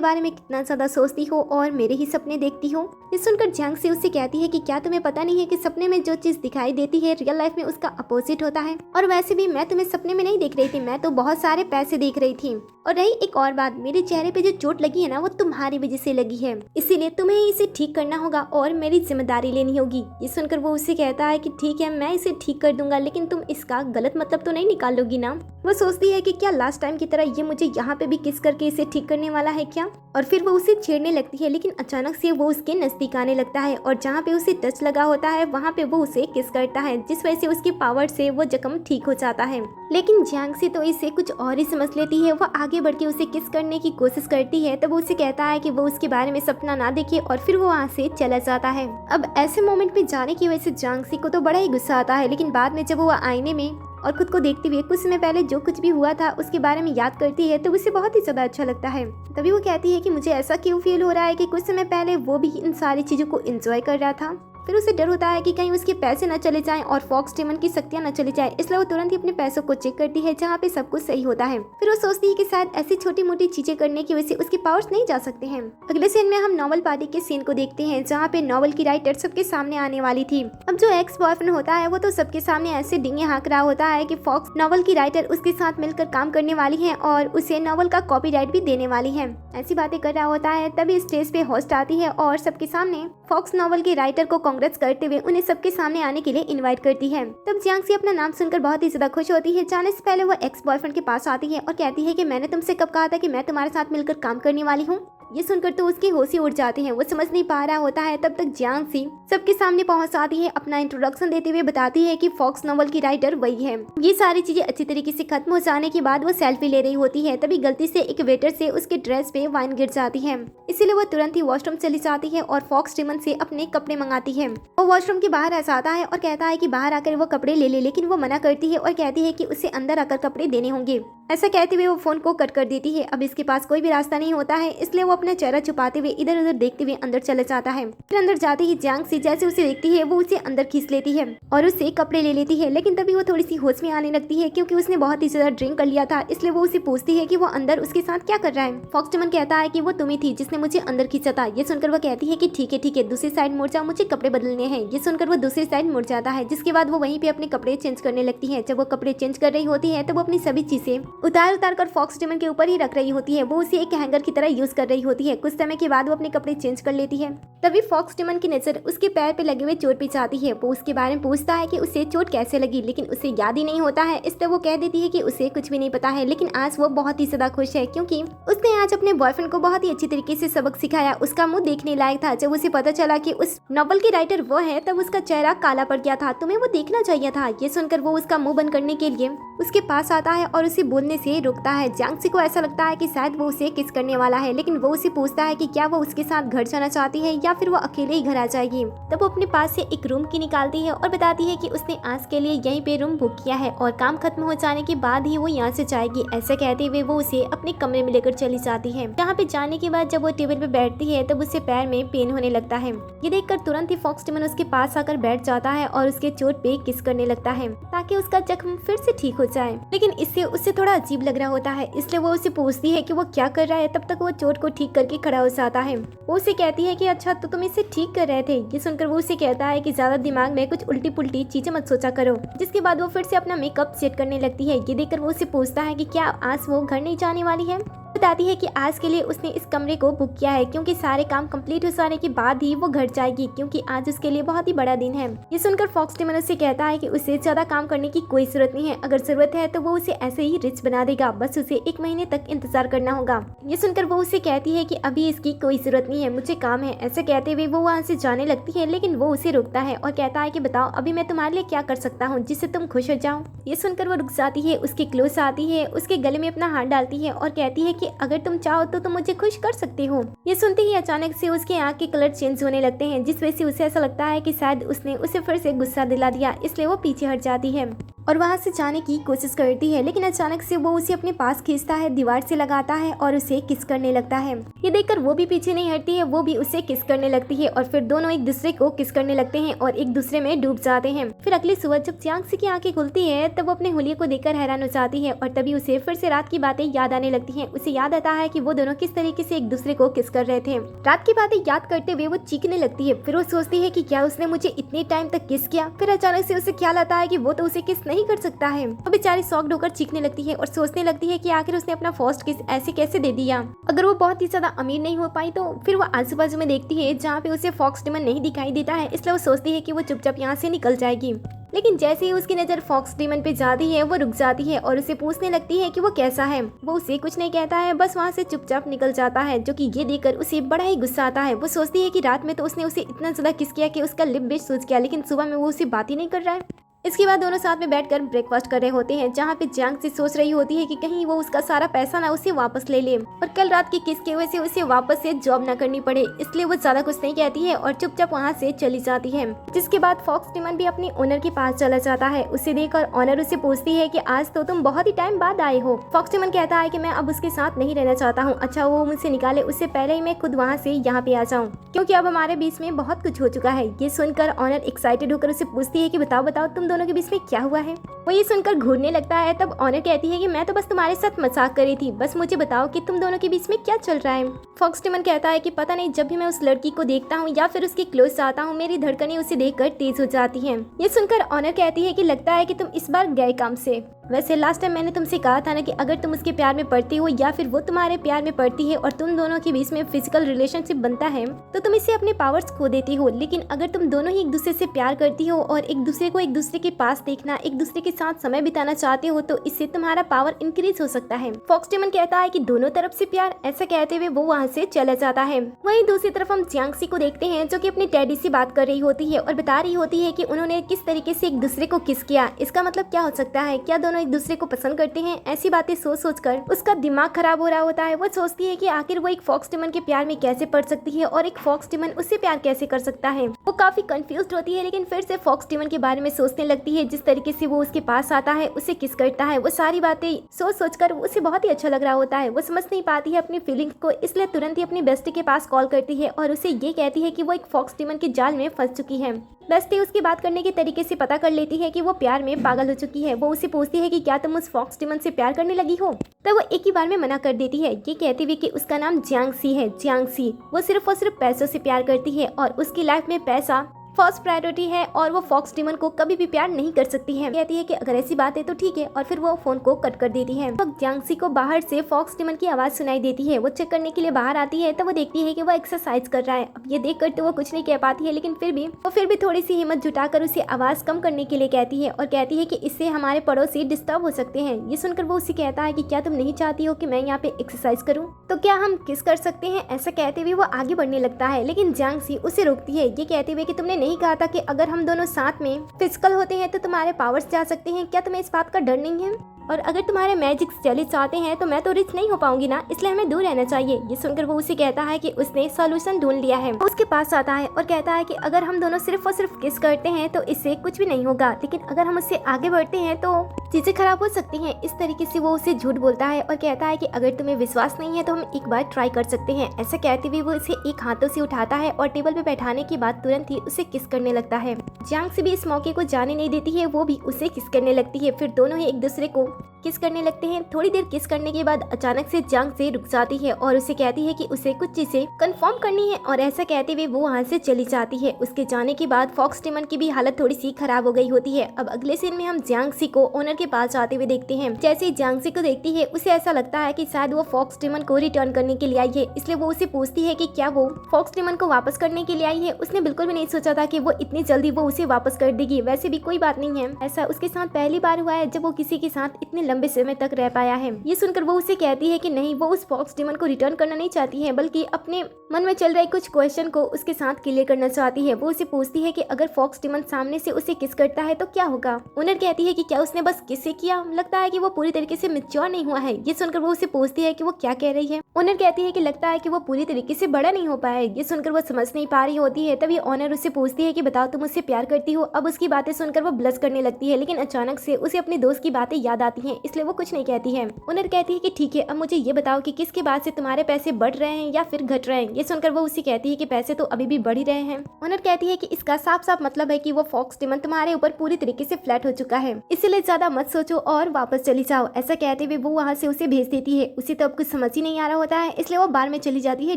बारे में कितना ज्यादा सोचती हो और मेरे ही सपने देखती हो। ये सुनकर जियांग से उससे कहती है कि क्या तुम्हें पता नहीं है कि सपने में जो चीज दिखाई देती है रियल लाइफ में उसका अपोजिट होता है। और वैसे भी मैं तुम्हें सपने में नहीं देख रही थी, मैं तो बहुत सारे पैसे देख रही थी। और रही एक और बात, मेरे चेहरे पे जो चोट लगी है ना वो तुम्हारी वजह से लगी है, इसीलिए तुम्हें इसे ठीक करना होगा और मेरी जिम्मेदारी लेनी होगी। ये सुनकर वो उससे कहता है कि ठीक है मैं इसे ठीक कर दूंगा, लेकिन तुम इसका गलत मतलब तो नहीं निकालोगी ना। वो सोचती है कि क्या लास्ट टाइम की तरह ये मुझे यहाँ पे भी किस करके इसे ठीक करने वाला है क्या। और फिर वो उसे छेड़ने लगती है, लेकिन अचानक से वो उसके नजदीक आने लगता है और जहाँ पे उसे टच लगा होता है वहाँ पे वो उसे किस करता है, जिस वजह से उसकी पावर से वो जख्म ठीक हो जाता है। लेकिन जियांग सी तो इसे कुछ और ही समझ लेती है। वो आगे बढ़ के उसे किस करने की कोशिश करती है तब वो उसे कहता है कि वो उसके बारे में सपना ना देखे और फिर वो वहाँ से चला जाता है। अब ऐसे मोमेंट में जाने की वजह से जियांग सी को तो बड़ा ही गुस्सा आता है, लेकिन बाद में जब वो आईने में और खुद को देखते हुए कुछ समय पहले जो कुछ भी हुआ था उसके बारे में याद करती है तो उसे बहुत ही ज्यादा अच्छा लगता है। तभी वो कहती है कि मुझे ऐसा क्यों फील हो रहा है कि कुछ समय पहले वो भी इन सारी चीजों को एंजॉय कर रहा था। फिर उसे डर होता है कि कहीं उसके पैसे न चले जाएं और फॉक्स डेमन की शक्तियां न चली जाए, इसलिए वो तुरंत ही अपने पैसों को चेक करती है जहाँ पे सब कुछ सही होता है। फिर वो सोचती है कि शायद ऐसी छोटी मोटी चीजें करने की वजह से उसके पावर्स नहीं जा सकते हैं। अगले सीन में हम नॉवल पार्टी के सीन को देखते हैं जहाँ पे नॉवल की राइटर सबके सामने आने वाली थी। अब जो एक्स बॉयफ्रेंड होता है वो तो सबके सामने ऐसे डिंगे हाँक रहा होता है कि फॉक्स नॉवल की राइटर उसके साथ मिलकर काम करने वाली है और उसे नॉवल का कॉपीराइट भी देने वाली है। ऐसी बातें कर रहा होता है, तभी स्टेज पे होस्ट आती है और सबके सामने फॉक्स नॉवल के राइटर को कांग्रेस करते हुए उन्हें सबके सामने आने के लिए इनवाइट करती है। तब जियांगसी अपना नाम सुनकर बहुत ही ज्यादा खुश होती है। जाने से पहले वो एक्स बॉयफ्रेंड के पास आती है और कहती है कि मैंने तुमसे कब कहा था कि मैं तुम्हारे साथ मिलकर काम करने वाली हूँ। ये सुनकर तो उसकी होश ही उड़ जाती है, वो समझ नहीं पा रहा होता है। तब तक जियांगसी सबके सामने पहुंच आती है, अपना इंट्रोडक्शन देते हुए बताती है कि फॉक्स नॉवल की राइटर वही है। ये सारी चीजें अच्छी तरीके से खत्म हो जाने के बाद वो सेल्फी ले रही होती है, तभी गलती से एक वेटर से उसके ड्रेस पे वाइन गिर जाती है, इसीलिए वो तुरंत ही वॉशरूम चली जाती है और फॉक्स डेमन से अपने कपड़े मंगाती है। वो वॉशरूम के बाहर ऐसा आता है और कहता है कि बाहर आकर वो कपड़े ले ले, लेकिन वो मना करती है और कहती है कि उसे अंदर आकर कपड़े देने होंगे। ऐसा कहते हुए वो फोन को कट कर देती है। अब इसके पास कोई भी रास्ता नहीं होता है, इसलिए वो अपना चेहरा छुपाते हुए इधर उधर देखते हुए अंदर चले जाता है। फिर अंदर जाते ही जियांगसी जैसे उसे देखती है वो उसे अंदर खींच लेती है और उससे कपड़े ले लेती है, लेकिन तभी वो थोड़ी सी होश में आने लगती है क्योंकि उसने बहुत ही ज्यादा ड्रिंक कर लिया था, इसलिए वो उसे पूछती है कि वो अंदर उसके साथ क्या कर रहा है। फॉक्स डेमन कहता है कि वो तुम ही थी जिसने मुझे अंदर खींचा था। ये सुनकर वो कहती है कि ठीक है दूसरी साइड मुड़ जाओ, मुझे कपड़े बदलने हैं। ये सुनकर वो दूसरी साइड मुड़ जाता है, जिसके बाद वो वहीं पे अपने कपड़े चेंज करने लगती है। जब वो कपड़े चेंज कर रही होती है तब वो अपनी सभी चीजें उतार कर फॉक्स डेमन के ऊपर ही रख रही होती है। वो उसे एक हैंगर की तरह यूज कर रही होती है। कुछ समय के बाद वो अपने कपड़े चेंज कर लेती है। तभी फॉक्स डेमन की नजर उसके पैर पे लगे हुए चोट पे जाती है। वो उसके बारे में पूछता है कि उसे चोट कैसे लगी, लेकिन उसे याद ही नहीं होता है, इसलिए वो कह देती है कि उसे कुछ भी नहीं पता है। लेकिन आज वो बहुत ही ज्यादा खुश है क्योंकि उसने आज अपने बॉयफ्रेंड को बहुत ही अच्छी तरीके से सबक सिखाया। उसका मुंह देखने लायक था। जब उसे पता चला कि उस नॉवल की राइटर वो है तब उसका चेहरा काला पड़ गया था। तुम्हें वो देखना चाहिए था। ये सुनकर वो उसका मुंह बंद करने के लिए उसके पास आता है और उसे बोलने से रोकता है। जियांगसी को ऐसा लगता है कि शायद वो उसे किस करने वाला है, लेकिन वो उसे पूछता है कि क्या वो उसके साथ घर जाना चाहती है या फिर वो अकेले ही घर आ जाएगी। तब वो अपने पास से एक रूम की निकालती है और बताती है कि उसने आज के लिए यहीं पे रूम बुक किया है और काम खत्म हो जाने के बाद ही वो यहाँ से जाएगी। ऐसा कहते हुए वो उसे अपने कमरे में लेकर चली जाती है। जहाँ पे जाने के बाद जब वो टेबल पे बैठती है तब उससे पैर में पेन होने लगता है। ये देखकर तुरंत ही फॉक्स डेमन उसके पास आकर बैठ जाता है और उसके चोट पे किस करने लगता है ताकि उसका जख्म फिर से ठीक हो जाए। लेकिन इससे उससे थोड़ा अजीब लग रहा होता है, इसलिए वो उसे पूछती है कि वो क्या कर रहा है। तब तक वो चोट को ठीक करके खड़ा हो जाता है। वो उसे कहती है कि अच्छा तो तुम इसे ठीक कर रहे थे। ये सुनकर वो उसे कहता है कि ज्यादा दिमाग में कुछ उल्टी पुल्टी चीजें मत सोचा करो। जिसके बाद वो फिर से अपना मेकअप सेट करने लगती है। ये देखकर वो उसे पूछता है कि क्या आज वो घर नहीं जाने वाली है। बताती है कि आज के लिए उसने इस कमरे को बुक किया है क्योंकि सारे काम कंप्लीट हो जाने के बाद ही वो घर जाएगी, क्योंकि आज उसके लिए बहुत ही बड़ा दिन है। ये सुनकर फॉक्स डेमन उससे कहता है कि उसे ज्यादा काम करने की कोई जरूरत नहीं है, अगर जरूरत है तो वो उसे ऐसे ही रिच बना देगा, बस उसे 1 महीने तक इंतजार करना होगा। ये सुनकर वो उसे कहती है कि अभी इसकी कोई जरूरत नहीं है, मुझे काम है। ऐसे कहते हुए वो वहाँ से जाने लगती है, लेकिन वो उसे रोकता है और कहता है कि बताओ अभी मैं तुम्हारे लिए क्या कर सकता हूँ जिससे तुम खुश हो जाओ। ये सुनकर वो रुक जाती है, उसके क्लोज आती है, उसके गले में अपना हाथ डालती है और कहती है कि अगर तुम चाहो तो तुम मुझे खुश कर सकते हो। ये सुनते ही अचानक से उसके आँख के कलर चेंज होने लगते हैं, जिस वजह से उसे ऐसा लगता है कि शायद उसने उसे फिर से गुस्सा दिला दिया, इसलिए वो पीछे हट जाती है और वहाँ से जाने की कोशिश करती है। लेकिन अचानक से वो उसे अपने पास खींचता है, दीवार से लगाता है और उसे किस करने लगता है। ये देखकर वो भी पीछे नहीं हटती है, वो भी उसे किस करने लगती है और फिर दोनों एक दूसरे को किस करने लगते हैं और एक दूसरे में डूब जाते हैं। फिर अगली सुबह जब जियांगसी की आंखें खुलती है तब वो अपने हुलिये को देखकर हैरान हो जाती है और तभी उसे फिर से रात की बातें याद आने लगती हैं। उसे याद आता है कि वो दोनों किस तरीके से एक दूसरे को किस कर रहे थे। रात की बातें याद करते हुए वो चीखने लगती है। फिर वो सोचती है कि क्या उसने मुझे इतने टाइम तक किस किया। फिर अचानक से उसे ख्याल आता है कि वो तो उसे किस नहीं कर सकता है। वो बेचारी शॉक्ड होकर चीखने लगती है और सोचने लगती है कि आखिर उसने अपना फर्स्ट किस ऐसे कैसे दे दिया। अगर वो बहुत ही ज्यादा अमीर नहीं हो पाई तो फिर वो आजू बाजू में देखती है जहाँ पे उसे फॉक्स डेमन नहीं दिखाई देता है, इसलिए वो सोचती है कि वो चुपचाप यहाँ से निकल जाएगी। लेकिन जैसे ही उसकी नजर फॉक्स डेमन पे जाती है वो रुक जाती है और उसे पूछने लगती है कि वो कैसा है। वो उसे कुछ नहीं कहता है, बस वहाँ से चुपचाप निकल जाता है, जो कि ये देखकर उसे बड़ा ही गुस्सा आता है। वो सोचती है कि रात में तो उसने उसे इतना ज्यादा किस किया कि उसका लिप भी सूज गया, लेकिन सुबह में वो उसे बात ही नहीं कर रहा है। इसके बाद दोनों साथ में बैठकर ब्रेकफास्ट कर रहे होते हैं, जहाँ पे जियांग सी सोच रही होती है कि कहीं वो उसका सारा पैसा ना उसे वापस ले ले और कल रात की किस की वजह से उसे वापस से जॉब ना करनी पड़े, इसलिए वो ज्यादा कुछ नहीं कहती है और चुपचाप वहाँ से चली जाती है। जिसके बाद फॉक्स टिमन भी अपने ओनर के पास चला जाता है। उसे देखकर ओनर उसे पूछती है कि आज तो तुम बहुत ही टाइम बाद आए हो। फॉक्स टिमन कहता है कि मैं अब उसके साथ नहीं रहना चाहता हूँ, अच्छा वो मुझसे निकाले उससे पहले ही मैं खुद वहाँ से यहाँ पे आ जाऊँ, क्योंकि अब हमारे बीच में बहुत कुछ हो चुका है। ये सुनकर ओनर एक्साइटेड होकर उसे पूछती है कि बताओ बताओ तुम दोनों के बीच में क्या हुआ है। वो ये सुनकर घूरने लगता है। तब ओनर कहती है कि मैं तो बस तुम्हारे साथ मजाक कर रही थी, बस मुझे बताओ कि तुम दोनों के बीच में क्या चल रहा है। फॉक्स टिमन कहता है कि पता नहीं, जब भी मैं उस लड़की को देखता हूँ या फिर उसके क्लोज आता हूँ मेरी धड़कनें उसे देखकर तेज हो जाती हैं। ये सुनकर ओनर कहती है कि लगता है कि तुम इस बार गए काम से। वैसे लास्ट टाइम मैंने तुमसे कहा था ना कि अगर तुम उसके प्यार में पड़ती हो या फिर वो तुम्हारे प्यार में पड़ती है और तुम दोनों के बीच में फिजिकल रिलेशनशिप बनता है तो तुम इससे अपने पावर्स खो देती हो, लेकिन अगर तुम दोनों ही एक दूसरे से प्यार करती हो और एक दूसरे को एक दूसरे के पास देखना, एक दूसरे के साथ समय बिताना चाहते हो तो इससे तुम्हारा पावर इंक्रीज हो सकता है। फॉक्स टिमन कहता है कि दोनों तरफ से प्यार, ऐसा कहते हुए वो वहाँ से चला जाता है। वहीं दूसरी तरफ हम जियांग सी को देखते हैं जो कि अपनी डैडी से बात कर रही होती है और बता रही होती है कि उन्होंने किस तरीके से एक दूसरे को किस किया। इसका मतलब क्या हो सकता है, क्या दोनों एक दूसरे को पसंद करते हैं? ऐसी बातें सोच सोचकर उसका दिमाग खराब हो रहा होता है। वो सोचती है कि आखिर वो एक फॉक्स टिमन के प्यार में कैसे पड़ सकती है और एक फॉक्स टिमन उससे प्यार कैसे कर सकता है। वो काफी कंफ्यूज्ड होती है, लेकिन फिर से फॉक्स टिमन के बारे में सोचने लगती है। जिस तरीके से वो उसके पास आता है, उसे किस करता है, वो सारी बातें सोच सोचकर उसे बहुत ही अच्छा लग रहा होता है। वो समझ नहीं पाती है अपनी फीलिंग्स को, इसलिए तुरंत ही अपनी बेस्टी के पास कॉल करती है और उसे ये कहती है कि वो एक फॉक्स टिमन के जाल में फंस चुकी है। बेस्टी उसकी बात करने के तरीके से पता कर लेती है कि वो प्यार में पागल हो चुकी है। वो उसे पूछती है कि क्या तुम उस फॉक्स टिमन से प्यार करने लगी हो? तब वो एक ही बार में मना कर देती है, ये कहती हुई कि उसका नाम जियांग सी है। जियांग सी वो सिर्फ और सिर्फ पैसों से प्यार करती है और उसकी लाइफ में पैसा फर्स्ट प्रायोरिटी है और वो फॉक्स टिमन को कभी भी प्यार नहीं कर सकती है। कहती है कि अगर ऐसी बात है तो ठीक है और फिर वो फोन को कट कर देती है। तो जियांग सी को बाहर से फॉक्स टिमन की आवाज सुनाई देती है। वो चेक करने के लिए बाहर आती है तो वो देखती है कि वो एक्सरसाइज कर रहा है। अब ये देखकर तो वो कुछ नहीं कह पाती है, लेकिन फिर भी थोड़ी सी हिम्मत जुटाकर उसे आवाज कम करने के लिए कहती है और कहती है कि इससे हमारे पड़ोसी डिस्टर्ब हो सकते हैं। ये सुनकर वो उसे कहता है कि क्या तुम नहीं चाहती हो कि मैं यहाँ पे एक्सरसाइज करूँ, तो क्या हम किस कर सकते हैं? ऐसा कहते हुए वो आगे बढ़ने लगता है, लेकिन जियांग सी उसे रोकती है, ये कहते हुए कि तुमने नहीं कहा था कि अगर हम दोनों साथ में फिजिकल होते हैं तो तुम्हारे पावर्स जा सकते हैं, क्या तुम्हें इस बात का डर नहीं है? और अगर तुम्हारे मैजिक चले चाहते हैं तो मैं तो रिच नहीं हो पाऊंगी ना, इसलिए हमें दूर रहना चाहिए। ये सुनकर वो उसे कहता है कि उसने सॉल्यूशन ढूंढ लिया है। उसके पास आता है और कहता है कि अगर हम दोनों सिर्फ और सिर्फ किस करते हैं तो इससे कुछ भी नहीं होगा, लेकिन अगर हम उससे आगे बढ़ते हैं तो चीजें खराब हो सकती हैं। इस तरीके से वो उसे झूठ बोलता है और कहता है कि अगर तुम्हें विश्वास नहीं है तो हम एक बार ट्राई कर सकते हैं। ऐसा कहते हुए वो उसे एक हाथों से उठाता है और टेबल पे बैठाने के बाद तुरंत ही उसे किस करने लगता है। जियांग से भी इस मौके को जाने नहीं देती है, वो भी उसे किस करने लगती है। फिर दोनों ही एक दूसरे को किस करने लगते हैं। थोड़ी देर किस करने के बाद अचानक से जियांग से रुक जाती है और उसे कहती है कि उसे कुछ चीजें कंफर्म करनी है और ऐसा कहते हुए वो वहाँ से चली जाती है। उसके जाने के बाद फॉक्स टिमन की भी हालत थोड़ी सी खराब हो गई होती है। अब अगले सीन में हम जियांग सी को ओनर के पास आते हुए देखते हैं। जैसे ही जियांग सी को देखती है उसे ऐसा लगता है कि शायद वो फॉक्स टिमन को रिटर्न करने के लिए आई है, इसलिए वो उसे पूछती है कि क्या वो फॉक्स टिमन को वापस करने के लिए आई है। उसने बिल्कुल भी नहीं सोचा था कि वो इतनी जल्दी वो उसे वापस कर देगी। वैसे भी कोई बात नहीं है, ऐसा उसके साथ पहली बार हुआ है जब वो किसी के साथ इतने लंबे समय तक रह पाया है। ये सुनकर वो उसे कहती है कि नहीं, वो उस फॉक्स टिमन को रिटर्न करना नहीं चाहती है, बल्कि अपने मन में चल रहे कुछ क्वेश्चन को उसके साथ क्लियर करना चाहती है। वो उसे पूछती है कि अगर फॉक्स टिमन सामने से उसे किस करता है तो क्या होगा। ओनर कहती है कि क्या उसने बस किस से किया, लगता है कि वो पूरी तरीके से मैच्योर नहीं हुआ है। ये सुनकर वो उसे पूछती है कि वो क्या कह रही है। ओनर कहती है कि लगता है कि वो पूरी तरीके से बड़ा नहीं हो पाया है। ये सुनकर वो समझ नहीं पा रही होती है। तभी ओनर उससे पूछती है कि बताओ तुम उससे प्यार करती हो। अब उसकी बातें सुनकर वो ब्लश करने लगती है, लेकिन अचानक से उसे अपने दोस्त की बातें याद आती हैं, इसलिए वो कुछ नहीं कहती है। ओनर कहती है कि ठीक है, अब मुझे ये बताओ कि किसके बाद से तुम्हारे पैसे बढ़ रहे हैं या फिर घट रहे हैं। ये सुनकर वो उसे कहती है कि पैसे तो अभी भी बढ़ ही रहे हैं। ओनर कहती है कि इसका साफ साफ मतलब है कि वो फॉक्स टिमन तुम्हारे ऊपर पूरी तरीके से फ्लैट हो चुका है, इसीलिए ज्यादा मत सोचो और वापस चली जाओ। ऐसा कहते हुए वो वहाँ से उसे भेज देती है। उसे तो अब कुछ समझ ही नहीं आ रहा होता है, इसलिए वो बार में चली जाती है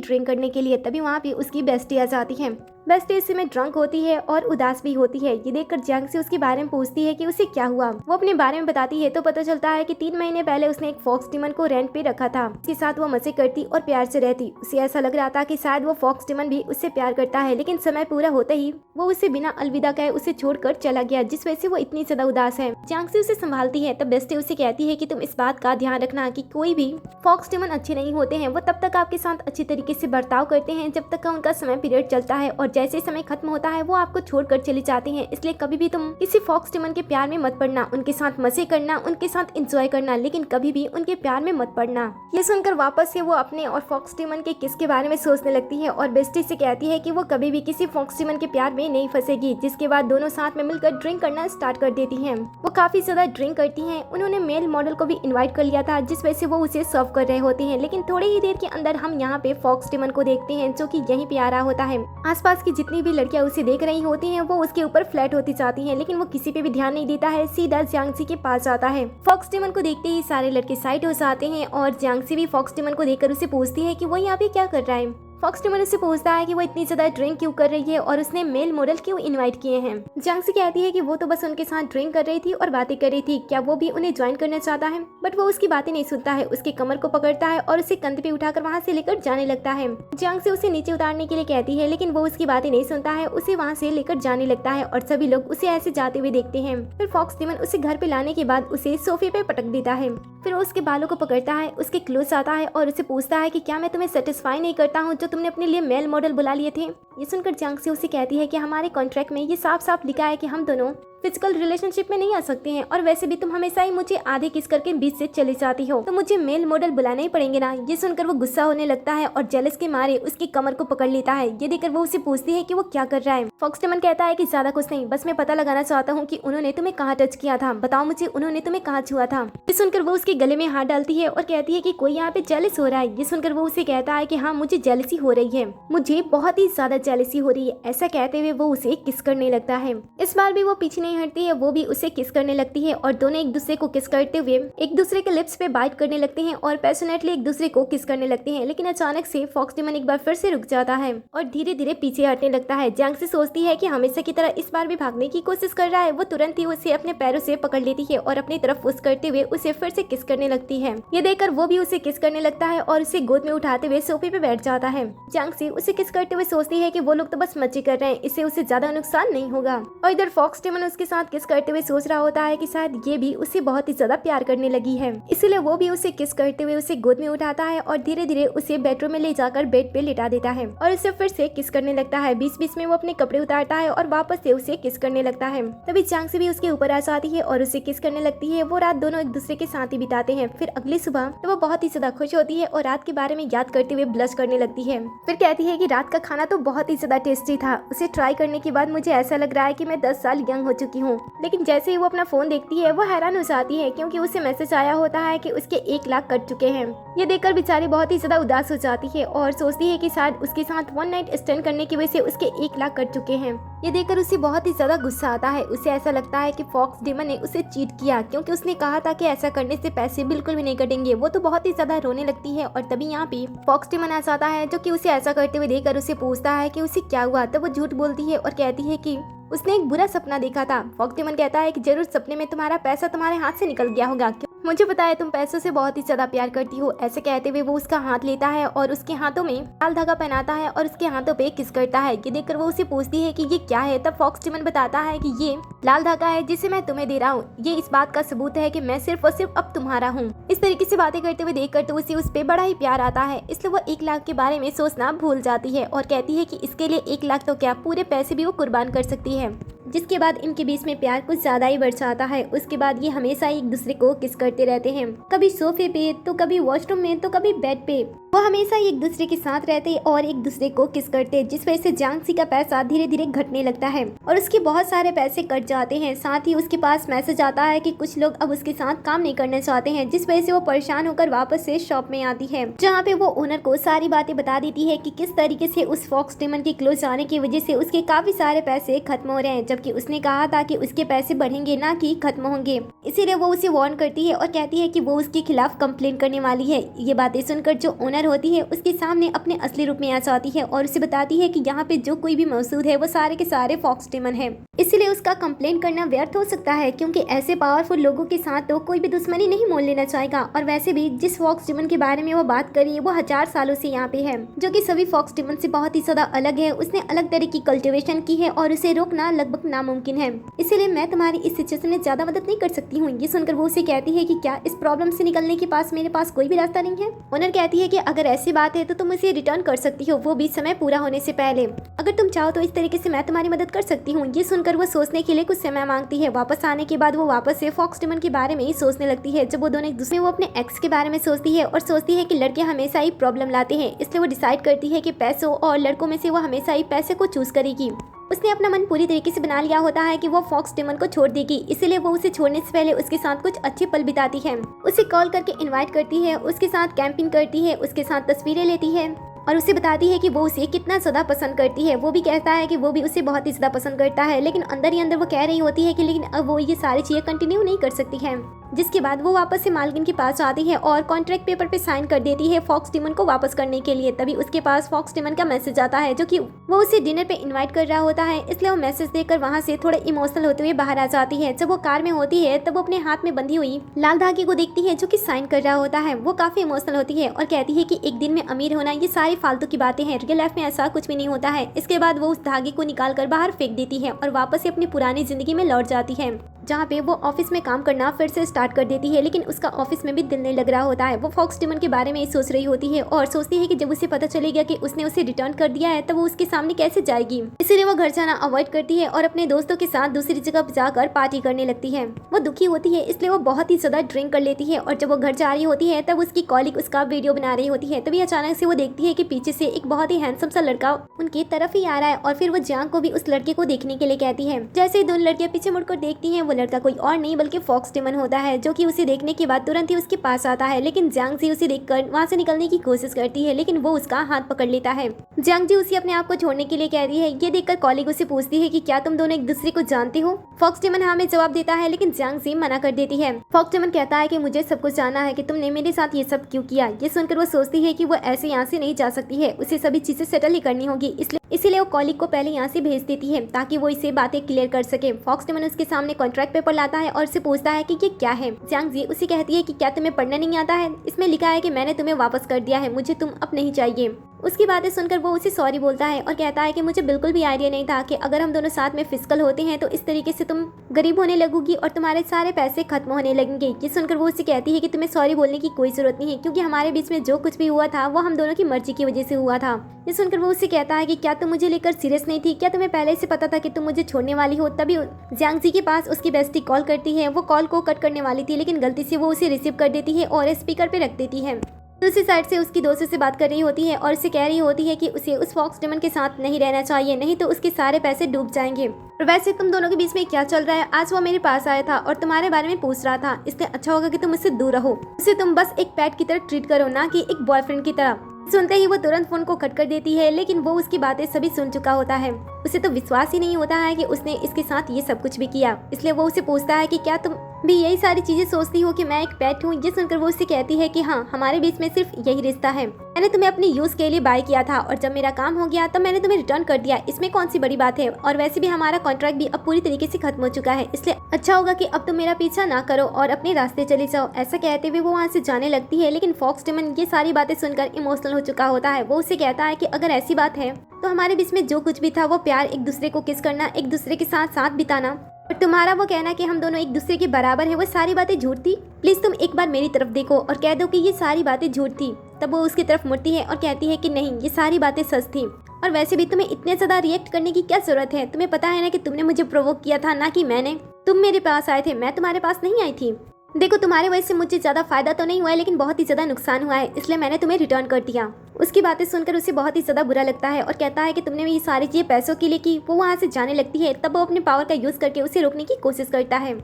ड्रिंक करने के लिए। तभी वहाँ पे उसकी बेस्टी आ जाती है। बेस्टी इस समय ड्रंक होती है और उदास भी होती है। ये देखकर जियांग से उसके बारे में पूछती है कि उसे क्या हुआ। वो अपने बारे में बताती है तो पता चलता है कि 3 महीने पहले उसने एक फॉक्स टिमन को रेंट पे रखा था। उसके साथ वो मजे करती और प्यार से रहती। उसे ऐसा लग रहा था कि शायद वो फॉक्स टिमन भी उससे प्यार करता है, लेकिन समय पूरा होते ही वो उसे बिना अलविदा कहे उसे छोड़कर चला गया, जिस वजह से वो इतनी ज्यादा उदास है। जियांग से उसे संभालती है। तब बेस्टी उसे कहती है कि तुम इस बात का ध्यान रखना कि कोई भी फॉक्स टिमन अच्छे नहीं होते हैं। वो तब तक आपके साथ अच्छी तरीके से बर्ताव करते हैं जब तक का उनका समय पीरियड चलता है, और जैसे समय खत्म होता है वो आपको छोड़कर चली जाती हैं। इसलिए कभी भी तुम किसी फॉक्स टिमन के प्यार में मत पड़ना, उनके साथ मजे करना, उनके साथ एंजॉय करना, लेकिन कभी भी उनके प्यार में मत पड़ना। ये सुनकर वापस से वो अपने और फॉक्स टिमन के किस के बारे में सोचने लगती है और बेस्टी से कहती है कि वो कभी भी किसी फॉक्स टिमन के प्यार में नहीं फंसेगी। जिसके बाद दोनों साथ में मिलकर ड्रिंक करना स्टार्ट कर देती हैं। वो काफी ज्यादा ड्रिंक करती हैं। उन्होंने मेल मॉडल को भी इनवाइट कर लिया था, जिस वजह से वो उसे सर्व कर रहे होते हैं। लेकिन थोड़ी ही देर के अंदर हम यहाँ पे फॉक्स टिमन को देखते हैं, जो कि यहीं पे आ रहा होता है। आसपास की जितनी भी लड़कियां उसे देख रही होती हैं वो उसके ऊपर फ्लैट होती जाती हैं, लेकिन वो किसी पे भी ध्यान नहीं देता है, सीधा जियांगसी के पास जाता है। फॉक्स टिमन को देखते ही सारे लड़के साइड हो जाते हैं और जियांगसी भी फॉक्स टिमन को देखकर उसे पूछती है कि वो यहाँ पे क्या कर रहा है। फॉक्स टिमन उससे पूछता है कि वो इतनी ज्यादा ड्रिंक क्यों कर रही है और उसने मेल मॉडल क्यों इनवाइट किए हैं। जियांगसी कहती है कि वो तो बस उनके साथ ड्रिंक कर रही थी और बातें कर रही थी, क्या वो भी उन्हें ज्वाइन करना चाहता है। बट वो उसकी बातें नहीं सुनता है, उसके कमर को पकड़ता है और उसे कंधे पे उठाकर वहाँ से लेकर जाने लगता है। जियांगसी उसे नीचे उतारने के लिए कहती है, लेकिन वो उसकी बातें नहीं सुनता है, उसे वहाँ से लेकर जाने लगता है और सभी लोग उसे ऐसे जाते हुए देखते हैं। फिर फॉक्स टिमन उसे घर पे लाने के बाद उसे सोफे पे पटक देता है। फिर वो उसके बालों को पकड़ता है, उसके क्लोज आता है और उसे पूछता है कि क्या मैं तुम्हें सेटिस्फाई नहीं करता हूँ जो तुमने अपने लिए मेल मॉडल बुला लिए थे। ये सुनकर जियांगसी उसे कहती है कि हमारे कॉन्ट्रैक्ट में ये साफ साफ लिखा है कि हम दोनों फिजिकल रिलेशनशिप में नहीं आ सकते हैं और वैसे भी तुम हमेशा ही मुझे आधे किस करके बीच से चली जाती हो, तो मुझे मेल मॉडल बुलाना ही पड़ेंगे ना। ये सुनकर वो गुस्सा होने लगता है और जेलस के मारे उसकी कमर को पकड़ लेता है। ये देखकर वो उसे पूछती है कि वो क्या कर रहा है। फॉक्स टिमन कहता है कि ज्यादा कुछ नहीं, बस मैं पता लगाना चाहता हूँ कि उन्होंने तुम्हें कहाँ टच किया था, बताओ मुझे उन्होंने तुम्हें कहाँ छुआ था। ये सुनकर वो उसके गले में हाथ डालती है और कहती है कि कोई यहाँ पे जेलस हो रहा है। ये सुनकर वो उसे कहता है कि हाँ मुझे जेलसी हो रही है, मुझे बहुत ही ज्यादा जेलसी हो रही है। ऐसा कहते हुए वो उसे किस करने लगता है। इस बार भी वो पीछे नहीं हटती है, वो भी उसे किस करने लगती है और दोनों एक दूसरे को किस करते हुए एक दूसरे के लिप्स पे बाइट करने लगते हैं और पैशनेटली एक दूसरे को किस करने लगते हैं। लेकिन अचानक से फॉक्स टिमन एक बार फिर से रुक जाता है और धीरे धीरे पीछे हटने लगता है। जियांगसी सोचती है कि हमेशा की तरह इस बार भी भागने की कोशिश कर रहा है। वो तुरंत ही उसे अपने पैरों से पकड़ लेती है और अपनी तरफ पुश करते हुए उसे फिर से किस करने लगती है। ये देखकर वो भी उसे किस करने लगता है और उसे गोद में उठाते हुए सोफे पे बैठ जाता है। जियांगसी उसे किस करते हुए सोचती है कि वो लोग तो बस मजे कर रहे हैं, इससे उसे ज्यादा नुकसान नहीं होगा। और इधर फॉक्स टिमन उसके साथ किस करते हुए सोच रहा होता है कि शायद ये भी उसे बहुत ही ज्यादा प्यार करने लगी है, इसलिए वो भी उसे किस करते हुए उसे गोद में उठाता है और धीरे धीरे उसे बेडरूम में ले जाकर बेड पे लिटा देता है और उसे फिर से किस करने लगता है। बीच बीच में वो अपने कपड़े उतारता है और वापस से उसे किस करने लगता है। तभी जियांगसी भी उसके ऊपर आ जाती है और उसे किस करने लगती है। वो रात दोनों एक दूसरे के साथ ही बिताते हैं। फिर अगली सुबह तो वो बहुत ही ज्यादा खुश होती है और रात के बारे में याद करते हुए ब्लश करने लगती है। फिर कहती है कि रात का खाना तो बहुत ही ज्यादा टेस्टी था, उसे ट्राई करने के बाद मुझे ऐसा लग रहा है कि मैं 10 साल यंग हो चुकी हूँ। लेकिन जैसे ही वो अपना फोन देखती है वो हैरान हो जाती है क्योंकि उसे मैसेज आया होता है कि उसके 1 लाख कट चुके हैं। ये देखकर बेचारी बहुत ही ज्यादा उदास हो जाती है और सोचती है कि शायद उसके साथ 1 नाइट स्टैंड करने की वजह से उसके 1 लाख कट चुके हैं। ये देखकर उसे बहुत ही ज्यादा गुस्सा आता है। उसे ऐसा लगता है कि फॉक्स टिमन ने उसे चीट किया क्योंकि उसने कहा था कि ऐसा करने से पैसे बिल्कुल भी नहीं कटेंगे। वो तो बहुत ही ज्यादा रोने लगती है और तभी यहाँ पे फॉक्स टिमन आ जाता है जो कि उसे ऐसा करते हुए देखकर उसे पूछता है कि उसे क्या हुआ। तो वो झूठ बोलती है और कहती है कि उसने एक बुरा सपना देखा था। फॉक्स टिमन कहता है कि जरूर सपने में तुम्हारा पैसा तुम्हारे हाथ से निकल गया होगा, मुझे पता है तुम पैसों से बहुत ही ज्यादा प्यार करती हो। ऐसे कहते हुए वो उसका हाथ लेता है और उसके हाथों में लाल धागा पहनाता है और उसके हाथों पे किस करता है। ये देखकर वो उसे पूछती है कि ये क्या है। तब फॉक्स टिमन बताता है कि ये लाल धागा है जिसे मैं तुम्हें दे रहा हूँ, ये इस बात का सबूत है कि मैं सिर्फ और सिर्फ अब तुम्हारा हूँ। इस तरीके से बातें करते हुए देखकर तो उसे उस पे बड़ा ही प्यार आता है, इसलिए वो 1 लाख के बारे में सोचना भूल जाती है और कहती है कि इसके लिए 1 लाख तो क्या पूरे पैसे भी वो कुर्बान कर सकती है। जिसके बाद इनके बीच में प्यार कुछ ज्यादा ही बढ़ जाता है। उसके बाद ये हमेशा एक दूसरे को किस करते रहते हैं, कभी सोफे पे तो कभी वॉशरूम में तो कभी बेड पे। वो हमेशा एक दूसरे के साथ रहते और एक दूसरे को किस करते, जिस वजह से जियांगसी का पैसा धीरे धीरे घटने लगता है और उसके बहुत सारे पैसे कट जाते हैं। साथ ही उसके पास मैसेज आता है कि कुछ लोग अब उसके साथ काम नहीं करना चाहते हैं, जिस वजह से वो परेशान होकर वापस से शॉप में आती है, जहाँ पे वो ओनर को सारी बातें बता देती है कि किस तरीके से उस फॉक्स टिमन के क्लोज आने की वजह से उसके काफी सारे पैसे खत्म हो रहे हैं, जबकि उसने कहा था कि उसके पैसे बढ़ेंगे ना कि खत्म होंगे। इसीलिए वो उसे वार्न करती है और कहती है कि वो उसके खिलाफ कंप्लेन करने वाली है। ये बातें सुनकर जो ओनर होती है उसके सामने अपने असली रूप में आ जाती है और उसे बताती है कि यहाँ पे जो कोई भी मौजूद है वो सारे के सारे फॉक्स टिमन है। इसीलिए उसका कंप्लेन करना व्यर्थ हो सकता है, क्योंकि ऐसे पावरफुल लोगों के साथ तो कोई भी दुश्मनी नहीं मोल लेना चाहेगा। और वैसे भी जिस फॉक्स डिमन के बारे में वो बात करी है वो 1000 सालों से यहाँ पे है, जो कि सभी फॉक्स डिमन से बहुत ही ज्यादा अलग है। उसने अलग तरह की कल्टिवेशन की है और उसे रोकना लगभग नामुमकिन है। इसीलिए मैं तुम्हारी इस सिचुएशन में ज्यादा मदद नहीं कर सकती हूँ। ये सुनकर वो उसे कहती है कि क्या इस प्रॉब्लम से निकलने के पास मेरे पास कोई भी रास्ता नहीं है। ओनर कहती है कि अगर ऐसी बात है तो तुम उसे रिटर्न कर सकती हो, वो भी समय पूरा होने से पहले। अगर तुम चाहो तो इस तरीके से मैं तुम्हारी मदद कर सकती हूँ। ये सुनकर वो सोचने के लिए कुछ समय मांगती है। वापस आने के बाद वो वापस से फॉक्स डिमन के बारे में ही सोचने लगती है। जब वो दोनों एक दूसरे, वो अपने एक्स के बारे में सोचती है और सोचती है कि लड़के हमेशा ही प्रॉब्लम लाते हैं, इसलिए वो डिसाइड करती है कि पैसों और लड़कों में से वो हमेशा ही पैसे को चूज करेगी। उसने अपना मन पूरी तरीके से बना लिया होता है कि वो फॉक्स डिमन को छोड़ देगी, इसीलिए वो उसे छोड़ने से पहले उसके साथ कुछ अच्छे पल बिताती है। उसे कॉल करके इनवाइट करती है, उसके साथ कैंपिंग करती है, उसके साथ तस्वीरें लेती है और उसे बताती है कि वो उसे कितना ज़्यादा पसंद करती है। वो भी कहता है कि वो भी उसे बहुत ही ज़्यादा पसंद करता है, लेकिन अंदर ही अंदर वो कह रही होती है कि लेकिन अब वो ये सारी चीज़ें कंटिन्यू नहीं कर सकती है। जिसके बाद वो वापस से मालकिन के पास आती है और कॉन्ट्रैक्ट पेपर पे साइन कर देती है फॉक्स डिमन को वापस करने के लिए। तभी उसके पास फॉक्स डिमन का मैसेज आता है, जो कि वो उसे डिनर पे इनवाइट कर रहा होता है। इसलिए वो मैसेज देखकर वहाँ से थोड़ा इमोशनल होते हुए बाहर आ जाती है। जब वो कार में होती है तब वो अपने हाथ में बंधी हुई लाल धागे को देखती है, जो कि साइन कर रहा होता है। वो काफी इमोशनल होती है और कहती है कि एक दिन में अमीर होना ये सारी फालतू की बातें हैं, रियल लाइफ में ऐसा कुछ भी नहीं होता है। इसके बाद वो उस धागे को निकाल कर बाहर फेंक देती है और वापस से अपनी पुरानी जिंदगी में लौट जाती है, जहाँ पे वो ऑफिस में काम करना फिर से स्टार्ट कर देती है। लेकिन उसका ऑफिस में भी दिल नहीं लग रहा होता है। वो फॉक्स डिमन के बारे में ही सोच रही होती है और सोचती है कि जब उसे पता चलेगा कि उसने उसे रिटर्न कर दिया है तब वो उसके सामने कैसे जाएगी। इसीलिए वो घर जाना अवॉइड करती है और अपने दोस्तों के साथ दूसरी जगह जाकर पार्टी करने लगती है। वो दुखी होती है, इसलिए वो बहुत ही ज्यादा ड्रिंक कर लेती है और जब वो घर जा रही होती है तब उसकी कॉलिग उसका वीडियो बना रही होती है। तभी अचानक से वो देखती है कि पीछे से एक बहुत ही हैंडसम सा लड़का उनकी तरफ ही आ रहा है और फिर वो जियांग को भी उस लड़के को देखने के लिए कहती है। जैसे ही दोनों लड़कियां पीछे मुड़कर देखती हैं, वो लड़का कोई और नहीं बल्कि फॉक्स डिमन होता है, जो कि उसे देखने के बाद तुरंत ही उसके पास आता है। लेकिन जियांग जी उसे देखकर वहाँ से निकलने की कोशिश करती है, लेकिन वो उसका हाथ पकड़ लेता है। जियांग जी उसे अपने आप को छोड़ने के लिए कहती है। ये देखकर कॉलिग उसे पूछती है कि क्या तुम दोनों एक दूसरे को जानते हो। फॉक्स डिमन हाँ में जवाब देता है, लेकिन जियांग जी मना कर देती है। फॉक्स डिमन कहता है कि मुझे सब कुछ जानना है कि तुमने मेरे साथ ये सब क्यों किया। ये सुनकर वो सोचती है कि वो ऐसे यहाँ से नहीं जा सकती है, उसे सभी चीजें सेटल ही करनी होगी। इसीलिए वो कॉलिग को पहले यहाँ से भेज देती है ताकि वो इसे बातें क्लियर कर सके। फॉक्स डिमन उसके सामने कॉन्ट्रैक्ट पेपर लाता है और उसे पूछता है कि ये क्या है। जियांग जी उसे कहती है कि क्या तुम्हें पढ़ना नहीं आता है, इसमें लिखा है कि मैंने तुम्हें वापस कर दिया है, मुझे तुम अब नहीं चाहिए। उसकी बातें सुनकर वो उसे सॉरी बोलता है और कहता है कि मुझे बिल्कुल भी आइडिया नहीं था कि अगर हम दोनों साथ में फिजिकल होते हैं तो इस तरीके से तुम गरीब होने लगोगी और तुम्हारे सारे पैसे खत्म होने लगेंगे। ये सुनकर वो उसे कहती है कि तुम्हें सॉरी बोलने की कोई जरूरत नहीं है, क्योंकि हमारे बीच में जो कुछ भी हुआ था वो हम दोनों की मर्जी की वजह से हुआ था। ये सुनकर वो उसे कहता है कि क्या तुम मुझे लेकर सीरियस नहीं थी, क्या तुम्हें पहले से पता था कि तुम मुझे छोड़ने वाली हो। तभी जियांग जी के पास उसकी बेस्टी कॉल करती है। वो कॉल को कट करने वाली थी, लेकिन गलती से वो उसे रिसीव कर देती है और स्पीकर पे रख देती है। दूसरी साइड से उसकी दोस्तों से बात कर रही होती है और उसे कह रही होती है कि उसे उस फॉक्स डिमन के साथ नहीं रहना चाहिए, नहीं तो उसके सारे पैसे डूब जाएंगे। और वैसे तुम दोनों के बीच में क्या चल रहा है, आज वो मेरे पास आया था और तुम्हारे बारे में पूछ रहा था, इसलिए अच्छा होगा कि तुम उससे दूर रहो। उसे तुम बस एक पेट की तरह ट्रीट करो, ना कि एक बॉयफ्रेंड की तरह। सुनते ही वो तुरंत फोन को कट कर देती है, लेकिन वो उसकी बातें सभी सुन चुका होता है। उसे तो विश्वास ही नहीं होता है कि उसने इसके साथ ये सब कुछ भी किया। इसलिए वो उसे पूछता है कि क्या तुम भी यही सारी चीजें सोचती हो कि मैं एक पेट हूँ। ये सुनकर वो उससे कहती है कि हाँ, हमारे बीच में सिर्फ यही रिश्ता है। मैंने तुम्हें अपनी यूज के लिए बाय किया था और जब मेरा काम हो गया तब मैंने तुम्हें रिटर्न कर दिया, इसमें कौन सी बड़ी बात है। और वैसे भी हमारा कॉन्ट्रैक्ट भी अब पूरी तरीके से खत्म हो चुका है, इसलिए अच्छा होगा कि अब तुम मेरा पीछा ना करो और अपने रास्ते चले जाओ। ऐसा कहते हुए वो वहाँ से जाने लगती है, लेकिन फॉक्स डिमन ये सारी बातें सुनकर इमोशनल हो चुका होता है। वो उसे कहता है कि अगर ऐसी बात है तो हमारे बीच में जो कुछ भी था वो प्यार, एक दूसरे को किस करना, एक दूसरे के साथ साथ बिताना, और तुम्हारा वो कहना कि हम दोनों एक दूसरे के बराबर हैं, वो सारी बातें झूठ थी। प्लीज तुम एक बार मेरी तरफ देखो और कह दो कि ये सारी बातें झूठ थी। तब वो उसकी तरफ मुड़ती है और कहती है कि नहीं, ये सारी बातें सच थी। और वैसे भी तुम्हें इतने ज्यादा रिएक्ट करने की क्या जरूरत है, तुम्हें पता है ना कि तुमने मुझे प्रोवोक किया था, ना कि मैंने। तुम मेरे पास आए थे, मैं तुम्हारे पास नहीं आई थी। देखो, तुम्हारे वजह से मुझे ज्यादा फायदा तो नहीं हुआ है, लेकिन बहुत ही ज्यादा नुकसान हुआ है, इसलिए मैंने तुम्हें रिटर्न कर दिया। उसकी बातें सुनकर उसे बहुत ही ज्यादा बुरा लगता है और कहता है कि तुमने ये सारी चीजें पैसों के लिए की। वो वहाँ से जाने लगती है, तब वो अपने पावर का यूज करके उसे रोकने की कोशिश करता है।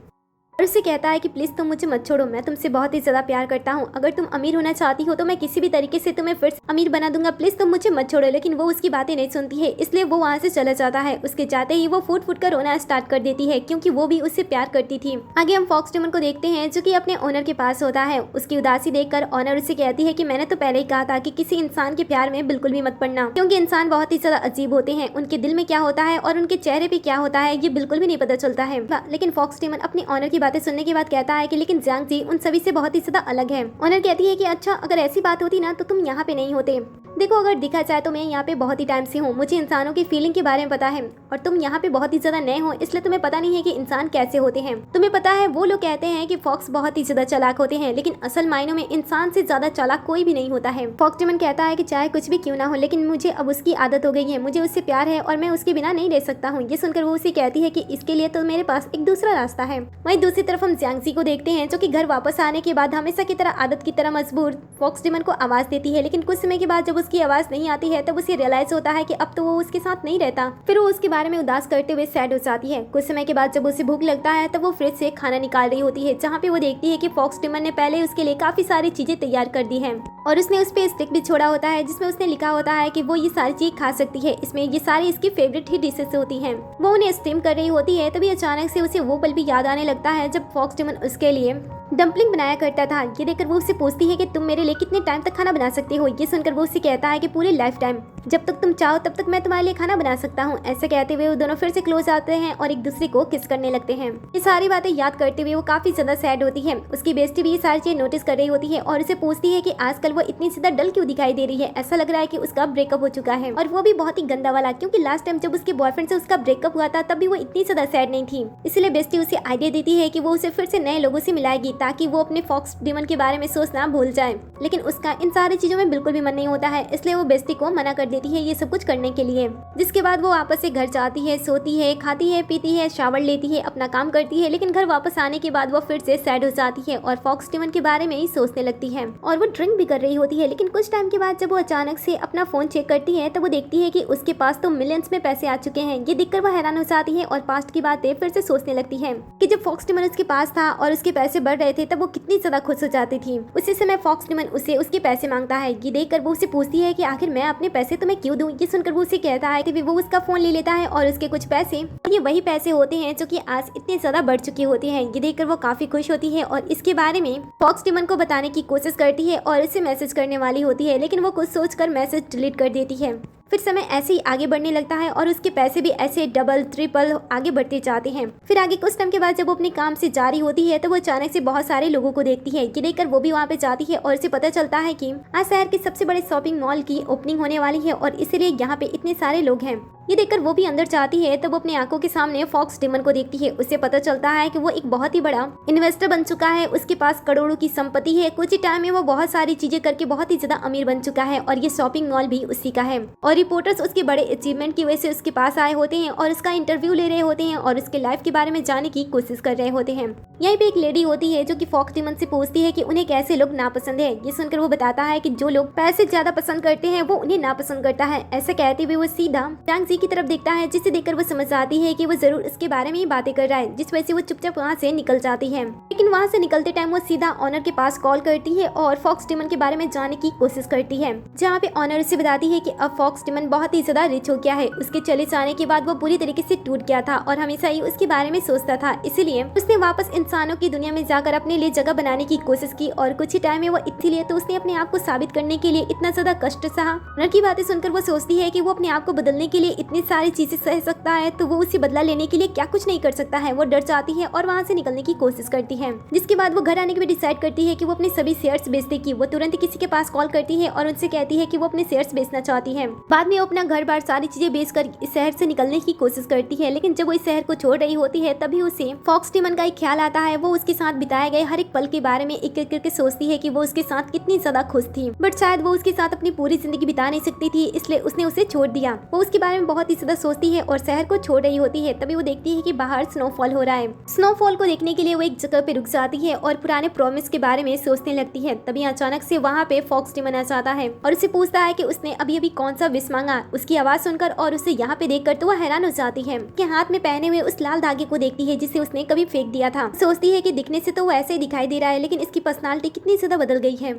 और उससे कहता है कि प्लीज तुम मुझे मत छोड़ो, मैं तुमसे बहुत ही ज्यादा प्यार करता हूँ, अगर तुम अमीर होना चाहती हो तो मैं किसी भी तरीके से तुम्हें फिर अमीर बना दूंगा, प्लीज तुम मुझे मत छोड़ो। लेकिन वो उसकी बातें नहीं सुनती है, इसलिए वो वहाँ से चला जाता है। उसके जाते ही वो फूट फूट कर रोना स्टार्ट कर देती है, क्योंकि वो भी उससे प्यार करती थी। आगे हम फॉक्स डेमन को देखते हैं जो कि अपने ओनर के पास होता है। उसकी उदासी देखकर ओनर उससे कहती है कि मैंने तो पहले ही कहा था कि किसी इंसान के प्यार में बिल्कुल भी मत पड़ना, क्योंकि इंसान बहुत ही ज्यादा अजीब होते हैं, उनके दिल में क्या होता है और उनके चेहरे पे क्या होता है ये बिल्कुल भी नहीं पता चलता है। लेकिन फॉक्स डेमन अपनी ओनर की बातें सुनने के बाद कहता है कि लेकिन जियांग जी उन सभी से बहुत ही ज्यादा अलग है। ओनर कहती है कि अच्छा अगर ऐसी बात होती ना तो तुम यहाँ पे नहीं होते। देखो अगर दिखा जाए तो मैं यहाँ पे बहुत ही टाइम से हूँ, मुझे इंसानों की फीलिंग के बारे में पता है, और तुम यहाँ पे बहुत ही ज्यादा नए हो इसलिए तुम्हें पता नहीं है कि इंसान कैसे होते हैं। तुम्हें पता है वो लोग कहते हैं कि फॉक्स बहुत ही ज्यादा चालाक होते हैं, लेकिन असल मायनों में इंसान से ज्यादा चालाक कोई भी नहीं होता है। फॉक्स डेमन कहता है कि चाहे कुछ भी क्यों ना हो, लेकिन मुझे अब उसकी आदत हो गई है, मुझे उससे प्यार है और मैं उसके बिना नहीं रह सकता हूँ। ये सुनकर वो उसे कहती है कि इसके लिए तो मेरे पास एक दूसरा रास्ता है। वहीं दूसरी तरफ हम जियांग जी को देखते हैं जो कि घर वापस आने के बाद हमेशा की तरह आदत की तरह मजबूर फॉक्स डेमन को आवाज देती है, लेकिन कुछ समय के बाद जब उसकी आवाज नहीं आती है तब उसे रियलाइज होता है कि अब तो वो उसके साथ नहीं रहता। फिर वो उसके बारे में उदास करते हुए सैड हो जाती है। कुछ समय के बाद जब उसे भूख लगता है तब वो फ्रिज से खाना निकाल रही होती है, जहाँ पे वो देखती है कि फॉक्स डेमन ने पहले उसके लिए काफी सारी चीजें तैयार कर दी है और उसने उस पे स्टिक भी छोड़ा होता है जिसमें उसने लिखा होता है कि वो ये सारी चीज खा सकती है, इसमें ये सारी इसकी फेवरेट ही डिशेस होती हैं। वो उन्हें स्टीम कर रही होती है, तभी अचानक से उसे वो पल भी याद आने लगता है जब फॉक्स डेमन उसके लिए डम्पलिंग बनाया करता था। ये देखकर वो उससे पूछती है कि तुम मेरे लिए कितने टाइम तक खाना बना सकती हो। ये सुनकर वो उससे कहता है कि पूरे लाइफ टाइम, जब तक तुम चाहो तब तक मैं तुम्हारे लिए खाना बना सकता हूँ। ऐसा कहते हुए वो दोनों फिर से क्लोज आते हैं और एक दूसरे को किस करने लगते हैं। ये सारी बातें याद करते हुए वो काफी ज्यादा सैड होती है। उसकी बेस्टी भी ये सारी चीजें नोटिस कर रही होती है और उसे पूछती है कि आजकल वो इतनी ज्यादा डल क्यों दिखाई दे रही है। ऐसा लग रहा है कि उसका ब्रेकअप हो चुका है, और वो भी बहुत ही गंदा वाला, क्योंकि लास्ट टाइम जब उसके बॉयफ्रेंड से उसका ब्रेकअप हुआ था तब भी वो इतनी ज्यादा सैड नहीं थी। इसलिए बेस्टी उसे आइडिया देती है कि वो उसे फिर से नए लोगों से मिलाएगी ताकि वो अपने फॉक्स डेमन के बारे में सोचना भूल जाए। लेकिन उसका इन सारी चीजों में बिल्कुल भी मन नहीं होता है, इसलिए वो बेस्टी को मना कर देती है ये सब कुछ करने के लिए। जिसके बाद वो वापस से घर जाती है, सोती है, खाती है, पीती है, शावर लेती है, अपना काम करती है। लेकिन घर वापस आने के बाद वो फिर से सैड हो जाती है और फॉक्स डेमन के बारे में ही सोचने लगती है, और वो ड्रिंक भी कर रही होती है। लेकिन कुछ टाइम के बाद जब वो अचानक से अपना फोन चेक करती है तो वो देखती है कि उसके पास तो मिलियंस में पैसे आ चुके हैं। ये देखकर वो हैरान हो जाती है और पास्ट की बातें फिर से सोचने लगती है कि जब फॉक्स डेमन उसके पास था और उसके पैसे बढ़ रहे थे तब वो कितनी ज्यादा खुश हो जाती थी। उसी समय फॉक्स डेमन उसे उसके पैसे मांगता है। ये देखकर वो उसे पूछती है कि आखिर मैं अपने पैसे तुम्हें क्यों दूं। ये सुनकर वो उसे कहता है कि वो उसका फोन ले लेता है और उसके कुछ पैसे, ये वही पैसे होते हैं जो कि आज इतने ज्यादा बढ़ चुके होते हैं। ये देखकर वो काफी खुश होती है और इसके बारे में फॉक्स डेमन को बताने की कोशिश करती है और इसे मैसेज करने वाली होती है, लेकिन वो कुछ सोचकर मैसेज डिलीट कर देती है। फिर समय ऐसे ही आगे बढ़ने लगता है और उसके पैसे भी ऐसे डबल ट्रिपल आगे बढ़ते जाते हैं। फिर आगे कुछ टाइम के बाद जब वो अपने काम से जारी होती है तो वो अचानक से बहुत सारे लोगों को देखती है। ये देखकर वो भी वहाँ पे जाती है और उसे पता चलता है कि आज शहर के सबसे बड़े शॉपिंग मॉल की ओपनिंग होने वाली है और इसलिए यहाँ पे इतने सारे लोग हैं। ये देखकर वो भी अंदर जाती है तब वो अपनी आंखों के सामने फॉक्स डेमन को देखती है। उसे पता चलता है कि वो एक बहुत ही बड़ा इन्वेस्टर बन चुका है, उसके पास करोड़ों की संपत्ति है। कुछ ही टाइम में वो बहुत सारी चीजें करके बहुत ही ज्यादा अमीर बन चुका है और ये शॉपिंग मॉल भी उसी का है। और रिपोर्टर्स उसके बड़े अचीवमेंट की वजह से उसके पास आए होते हैं और उसका इंटरव्यू ले रहे होते हैं और उसके लाइफ के बारे में जानने की कोशिश कर रहे होते हैं। यहीं पे एक लेडी होती है जो कि फॉक्स डेमन से पूछती है कि उन्हें कैसे लोग नापसंद है। ये सुनकर वो बताता है कि जो लोग पैसे ज्यादा पसंद करते हैं वो उन्हें नापसंद करता है। ऐसा कहते हुए वो सीधा जियांग जी की तरफ देखता है, जिसे देखकर वो समझ जाती है कि वो जरूर उसके बारे में ही बातें कर रहा है, जिस वजह से वो चुपचाप वहाँ से निकल जाती है। लेकिन वहाँ से निकलते टाइम वो सीधा ऑनर के पास कॉल करती है और फॉक्स डेमन के बारे में जानने की कोशिश करती है, जहाँ पे ऑनर उसे बताती है कि अब फॉक्स डेमन बहुत ही ज्यादा रिच हो गया है। उसके चले जाने के बाद वो पूरी तरीके से टूट गया था और हमेशा ही उसके बारे में सोचता था, इसलिए उसने वापस इंसानों की दुनिया में जाकर अपने लिए जगह बनाने की कोशिश की और कुछ ही टाइम में वो इसीलिए तो उसने अपने आप को साबित करने के लिए इतना ज्यादा कष्ट सहा। ऑनर की बातें सुनकर वो सोचती है कि वो अपने आप को बदलने के लिए इतनी सारी चीजें सह सकता है तो वो उसे बदला लेने के लिए क्या कुछ नहीं कर सकता है। वो डर जाती है और वहाँ से निकलने की कोशिश करती है, जिसके बाद वो घर आने के बाद डिसाइड करती है कि वो अपने सभी शेयर्स बेच देगी। वो तुरंत किसी के पास कॉल करती है और उनसे कहती है कि वो अपने शेयर्स बेचना चाहती है। बाद में वो अपना घर बार सारी चीजें बेचकर इस शहर से निकलने की कोशिश करती है, लेकिन जब वो इस शहर को छोड़ रही होती है तभी उसे फॉक्स डेमन का एक ख्याल आता है। वो उसके साथ बिताए गए हर एक पल के बारे में एक एक करके सोचती है कि वो उसके साथ कितनी ज्यादा खुश थी, बट शायद वो उसके साथ अपनी पूरी जिंदगी बिता नहीं सकती थी, इसलिए उसने उसे छोड़ दिया। वो उसके बारे में बहुत ही ज्यादा सोचती है और शहर को छोड़ रही होती है। तभी वो देखती है कि बाहर स्नोफॉल हो रहा है। स्नोफॉल को देखने के लिए वो एक जगह पे रुक जाती है और पुराने प्रॉमिस के बारे में सोचने लगती है। तभी अचानक से वहाँ पे फॉक्स डेमन आ जाता है और उसे पूछता है कि उसने अभी अभी कौन सा विश वापस मांगा। उसकी आवाज सुनकर और उसे यहाँ पे देखकर तो वह हैरान हो जाती है कि हाथ में पहने हुए उस लाल धागे को देखती है जिसे उसने कभी फेंक दिया था। सोचती है कि दिखने से तो वो ऐसे ही दिखाई दे रहा है, लेकिन इसकी पर्सनालिटी कितनी ज्यादा बदल गई है।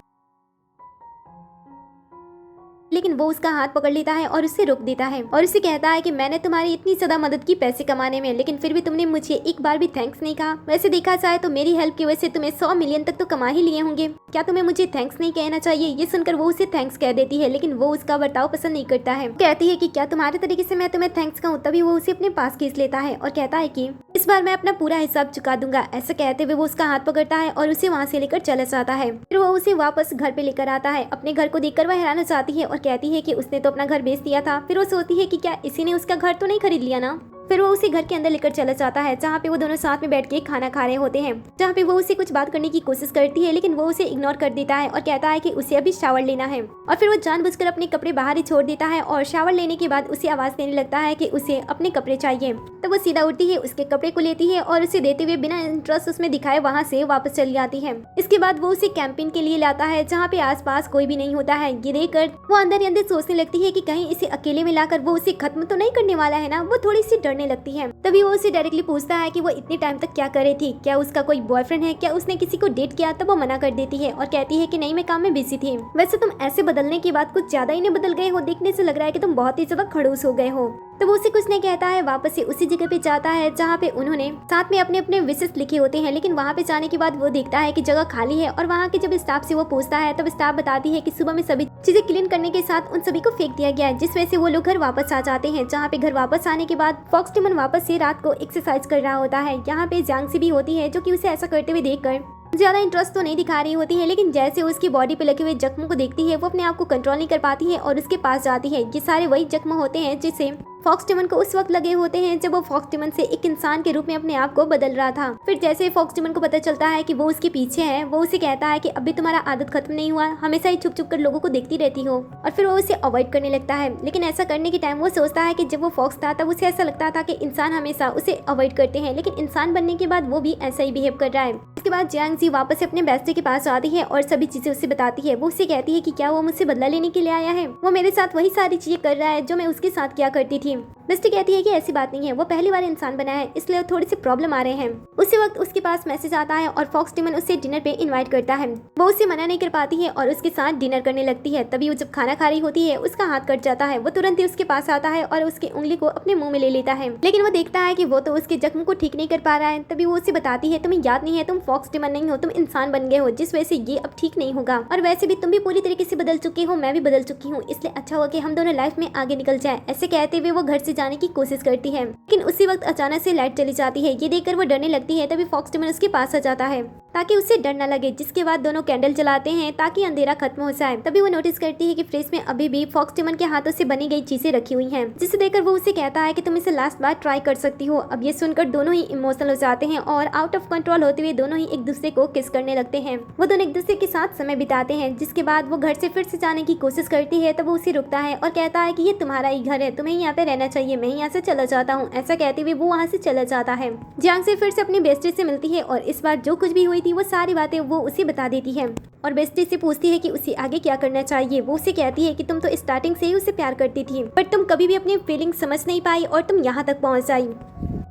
लेकिन वो उसका हाथ पकड़ लेता है और उससे रोक देता है और उसे कहता है कि मैंने तुम्हारी इतनी ज्यादा मदद की पैसे कमाने में, लेकिन फिर भी तुमने मुझे एक बार भी थैंक्स नहीं कहा। वैसे देखा जाए तो मेरी हेल्प की वजह से तुम्हें 100 मिलियन तक तो कमा ही लिए होंगे, क्या तुम्हें मुझे थैंक्स नहीं कहना चाहिए? ये सुनकर वो उसे थैंक्स कह देती है, लेकिन वो उसका बर्ताव पसंद नहीं करता है। कहती है कि क्या तुम्हारे तरीके से मैं तुम्हें थैंक्स कहूँ? तभी वो उसे अपने पास खींच लेता है और कहता है कि इस बार मैं अपना पूरा हिसाब चुका दूंगा। ऐसा कहते हुए वो उसका हाथ पकड़ता है और उसे वहाँ से लेकर चला जाता है। फिर वो उसे वापस घर पे लेकर आता है। अपने घर को देखकर वह हैरान हो जाती है और कहती है कि उसने तो अपना घर बेच दिया था। फिर वो सोचती है कि क्या इसी ने उसका घर तो नहीं खरीद लिया ना। फिर वो उसे घर के अंदर लेकर चला जाता है, जहाँ पे वो दोनों साथ में बैठ के खाना खा रहे होते हैं, जहाँ पे वो उसे कुछ बात करने की कोशिश करती है, लेकिन वो उसे इग्नोर कर देता है और कहता है कि उसे अभी शावर लेना है। और फिर वो जानबूझकर अपने कपड़े बाहर ही छोड़ देता है और शावर लेने के बाद उसे आवाज देने लगता है कि उसे अपने कपड़े चाहिए। तो वो सीधा उठती है, उसके कपड़े को लेती है और उसे देते हुए बिना इंटरेस्ट उसमें दिखाए वहाँ से वापस चली जाती है। इसके बाद वो उसे कैंपिंग के लिए लाता है, जहाँ पे आसपास कोई भी नहीं होता है। ये देखकर वो अंदर ही अंदर सोचने लगती है कि कहीं इसे अकेले में लाकर वो उसे खत्म तो नहीं करने वाला है ना। वो थोड़ी सी डरने लगती है। तभी वो उसे डायरेक्टली पूछता है कि वो इतने टाइम तक क्या कर रही थी, क्या उसका कोई बॉयफ्रेंड है, क्या उसने किसी को डेट किया? तब वो मना कर देती है और कहती है कि नहीं, मैं काम में बिजी थी। वैसे तुम ऐसे बदलने के बाद कुछ ज्यादा ही नहीं बदल गए हो, देखने से लग रहा है कि तुम बहुत ही ज्यादा खड़ूस हो गए हो। तो वो उसे कुछ नहीं कहता है, वापस से उसी जगह पे जाता है जहाँ पे उन्होंने साथ में अपने अपने विशेष लिखे होते हैं। लेकिन वहाँ पे जाने के बाद वो देखता है कि जगह खाली है और वहाँ के जब स्टाफ से वो पूछता है तब स्टाफ बताती है कि सुबह में सभी चीजें क्लीन करने के साथ उन सभी को फेंक दिया गया है, जिस वजह से वो लोग घर वापस आ जाते हैं। जहाँ पे घर वापस आने के बाद फॉक्स टिमन वापस से रात को एक्सरसाइज कर रहा होता है। यहाँ पे जियांग भी होती है, जो कि उसे ऐसा करते हुए देखकर ज्यादा इंटरेस्ट तो नहीं दिखा रही होती है, लेकिन जैसे उसकी बॉडी पे लगे हुए जख्मों को देखती है वो अपने आप को कंट्रोल नहीं कर पाती है और उसके पास जाती है। ये सारे वही जख्म होते हैं जिसे फॉक्स टिमन को उस वक्त लगे होते हैं जब वो फॉक्स टिमन से एक इंसान के रूप में अपने आप को बदल रहा था। फिर जैसे फॉक्स टिमन को पता चलता है कि वो उसके पीछे है, वो उसे कहता है कि अभी तुम्हारा आदत खत्म नहीं हुआ, हमेशा ही छुप छुप कर लोगों को देखती रहती हो। और फिर वो उसे अवॉइड करने लगता है। लेकिन ऐसा करने के टाइम वो सोचता है कि जब वो फॉक्स था तब उसे ऐसा लगता था कि इंसान हमेशा उसे अवॉइड करते हैं, लेकिन इंसान बनने के बाद वो भी ऐसा ही बिहेव कर रहा है। इसके बाद जियांग जी वापस से अपने बेस्टी के पास आती है और सभी चीजें उससे बताती है। वो उससे कहती है कि क्या वो मुझसे बदला लेने के लिए आया है? वो मेरे साथ वही सारी चीजें कर रहा है जो मैं उसके साथ किया करती थी। बेस्टी कहती है कि ऐसी बात नहीं है, वो पहली बार इंसान बना है, इसलिए थोड़ी सी प्रॉब्लम आ रहे हैं। उसी वक्त उसके पास मैसेज आता है और फॉक्स टिमन उससे डिनर पे इनवाइट करता है। वो उसे मना नहीं कर पाती है और उसके साथ डिनर करने लगती है। तभी वो जब खाना खा रही होती है उसका हाथ कट जाता है। वो तुरंत ही उसके पास आता है और उसकी उंगली को अपने मुंह में ले लेता है, लेकिन वो देखता है कि वो तो उसके जख्म को ठीक नहीं कर पा रहा है। तभी वो उसे बताती है, तुम्हें याद नहीं है, तुम फॉक्स टिमन नहीं हो, तुम इंसान बन गए हो, जिस वजह से ये अब ठीक नहीं होगा। और वैसे भी तुम भी पूरी तरीके से बदल चुके हो, मैं भी बदल चुकी हूँ, इसलिए अच्छा होगा कि हम दोनों लाइफ में आगे निकल जाए। ऐसे कहते हुए वो घर से जाने की कोशिश करती है, लेकिन उसी वक्त अचानक से लाइट चली जाती है। ये देखकर वो डरने लगती है। तभी फॉक्स टिमन उसके पास आ जाता है ताकि उससे डर न लगे, जिसके बाद दोनों कैंडल जलाते हैं ताकि अंधेरा खत्म हो जाए। तभी वो नोटिस करती है कि फ्रिज में अभी भी फॉक्स टिमन के हाथों से बनी गई चीजें रखी हुई हैं, जिसे देखकर वो उसे कहता है कि तुम इसे लास्ट बार ट्राई कर सकती हो। अब ये सुनकर दोनों ही इमोशनल हो जाते हैं और आउट ऑफ कंट्रोल होते हुए दोनों ही एक दूसरे को किस करने लगते हैं। वो दोनों एक दूसरे के साथ समय बिताते हैं, जिसके बाद वो घर से फिर से जाने की कोशिश करती है। तब वो उसे रुकता है और कहता है कि ये तुम्हारा ही घर है, तुम्हें यहाँ पे रहना चाहिए, मैं यहाँ से चला जाता हूँ। ऐसा कहते हुए वो वहाँ से चला जाता है। जियांग से फिर से अपनी बेस्टी से मिलती है और इस बार जो कुछ भी हुई थी वो सारी बातें वो उसे बता देती है और बेस्टी से पूछती है कि उसे आगे क्या करना चाहिए। वो उसे कहती है कि तुम तो स्टार्टिंग से ही उसे प्यार करती थी, पर तुम कभी भी अपनी फीलिंग समझ नहीं पाई और तुम यहाँ तक पहुँच आई।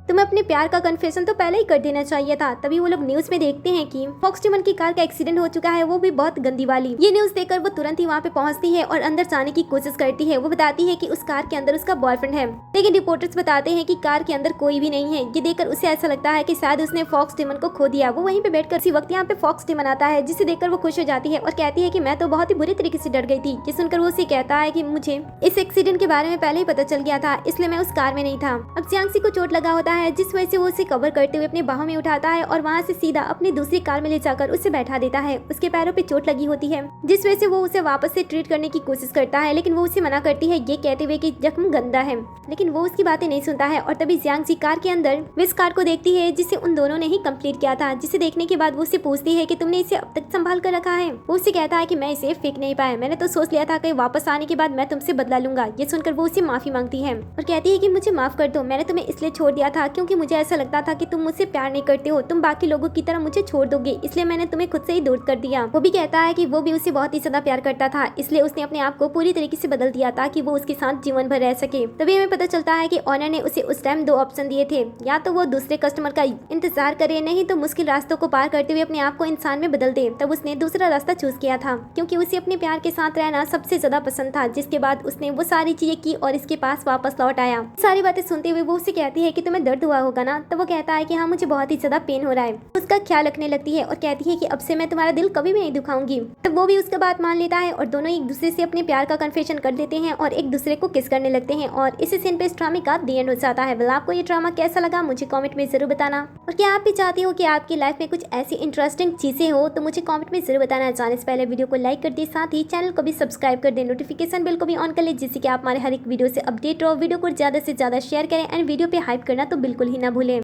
तुम्हें अपने प्यार का कन्फेशन तो पहले ही कर देना चाहिए था। तभी वो लोग न्यूज में देखते हैं कि फॉक्स टिमन की कार का एक्सीडेंट हो चुका है, वो भी बहुत गंदी वाली। ये न्यूज देखकर वो तुरंत ही वहाँ पे पहुँचती है और अंदर जाने की कोशिश करती है। वो बताती है कि उस कार के अंदर उसका बॉयफ्रेंड है, लेकिन रिपोर्टर्स बताते हैं कि कार के अंदर कोई भी नहीं है। ये देखकर उसे ऐसा लगता है कि शायद उसने फॉक्स टिमन को खो दिया। वो वहीं पे बैठकर उसी वक्त यहाँ पे फॉक्स टिमन आता है, जिसे देखकर वो खुश हो जाती है और कहती है कि मैं तो बहुत ही बुरी तरीके से डर गई थी। ये सुनकर वो उसे कहता है कि मुझे इस एक्सीडेंट के बारे में पहले ही पता चल गया था, इसलिए मैं उस कार में नहीं था। अब जियांग को चोट लगा होता है, जिस वजह से वो उसे कवर करते हुए अपने बाहों में उठाता है और वहाँ से सीधा अपनी दूसरी कार में ले जाकर उसे बैठा देता है। उसके पैरों पे चोट लगी होती है, जिस वजह से वो उसे वापस से ट्रीट करने की कोशिश करता है, लेकिन वो उसे मना करती है, ये कहते हुए कि जख्म गंदा है। लेकिन वो उसकी बातें नहीं सुनता है और तभी जियांग कार के अंदर विस कार को देखती है, जिसे उन दोनों ने ही कंप्लीट किया था। जिसे देखने के बाद वो उससे पूछती है कि तुमने इसे अब तक संभाल कर रखा है। वो उसे कहता है कि मैं इसे फेंक नहीं पाया, मैंने तो सोच लिया था कि वापस आने के बाद मैं तुमसे बदला लूंगा। ये सुनकर वो उसे माफी मांगती है और कहती है कि मुझे माफ कर दो, मैंने तुम्हें इसलिए छोड़ दिया था क्योंकि मुझे ऐसा लगता था कि तुम मुझसे प्यार नहीं करते हो, तुम बाकी लोगों की तरह मुझे छोड़ दोगे, इसलिए मैंने तुम्हें खुद से ही दूर कर दिया। वो भी कहता है कि वो भी उसे बहुत ही ज्यादा प्यार करता था, इसलिए उसने अपने आप को पूरी तरीके से बदल दिया ताकि वो उसके साथ जीवन भर रह सके। तभी हमें पता चलता है कि ऑनर ने उसे उस टाइम 2 ऑप्शन दिए थे, या तो वो दूसरे कस्टमर का इंतजार करे, नहीं तो मुश्किल रास्तों को पार करते हुए अपने आप को इंसान में बदल दे। तब उसने दूसरा रास्ता चूज किया था, क्योंकि उसे अपने प्यार के साथ रहना सबसे ज्यादा पसंद था। जिसके बाद उसने वो सारी चीजें की और इसके पास वापस लौट आया। सारी बातें सुनते हुए वो उसे कहती है कि तुम्हें दर्द हुआ होगा ना। तो वो कहता है कि हाँ, मुझे बहुत ही ज्यादा पेन हो रहा है। उसका ख्याल रखने लगती है और कहती है कि अब से मैं तुम्हारा दिल कभी भी नहीं दुखाऊंगी। तब वो भी उसका बात मान लेता है और दोनों एक दूसरे से अपने प्यार का कन्फेशन कर देते हैं और एक दूसरे को किस करने लगते हैं। और इसी सीन पे इस ड्रामे का दी एंड हो जाता है। वेल, आपको ये ड्रामा कैसा लगा मुझे कमेंट में जरूर बताना। और क्या आप भी चाहते हो कि आपकी लाइफ में कुछ ऐसी इंटरेस्टिंग चीजें हो तो मुझे कमेंट में जरूर बताना। जाने से पहले वीडियो को लाइक कर दे, साथ ही चैनल को भी सब्सक्राइब कर दे, नोटिफिकेशन बेल को भी ऑन कर ले, जिससे कि आप हमारे हर एक वीडियो से अपडेट रहो। वीडियो को ज्यादा से ज्यादा शेयर करें एंड वीडियो पे हाइप करना तो बिल्कुल ही ना भूलें।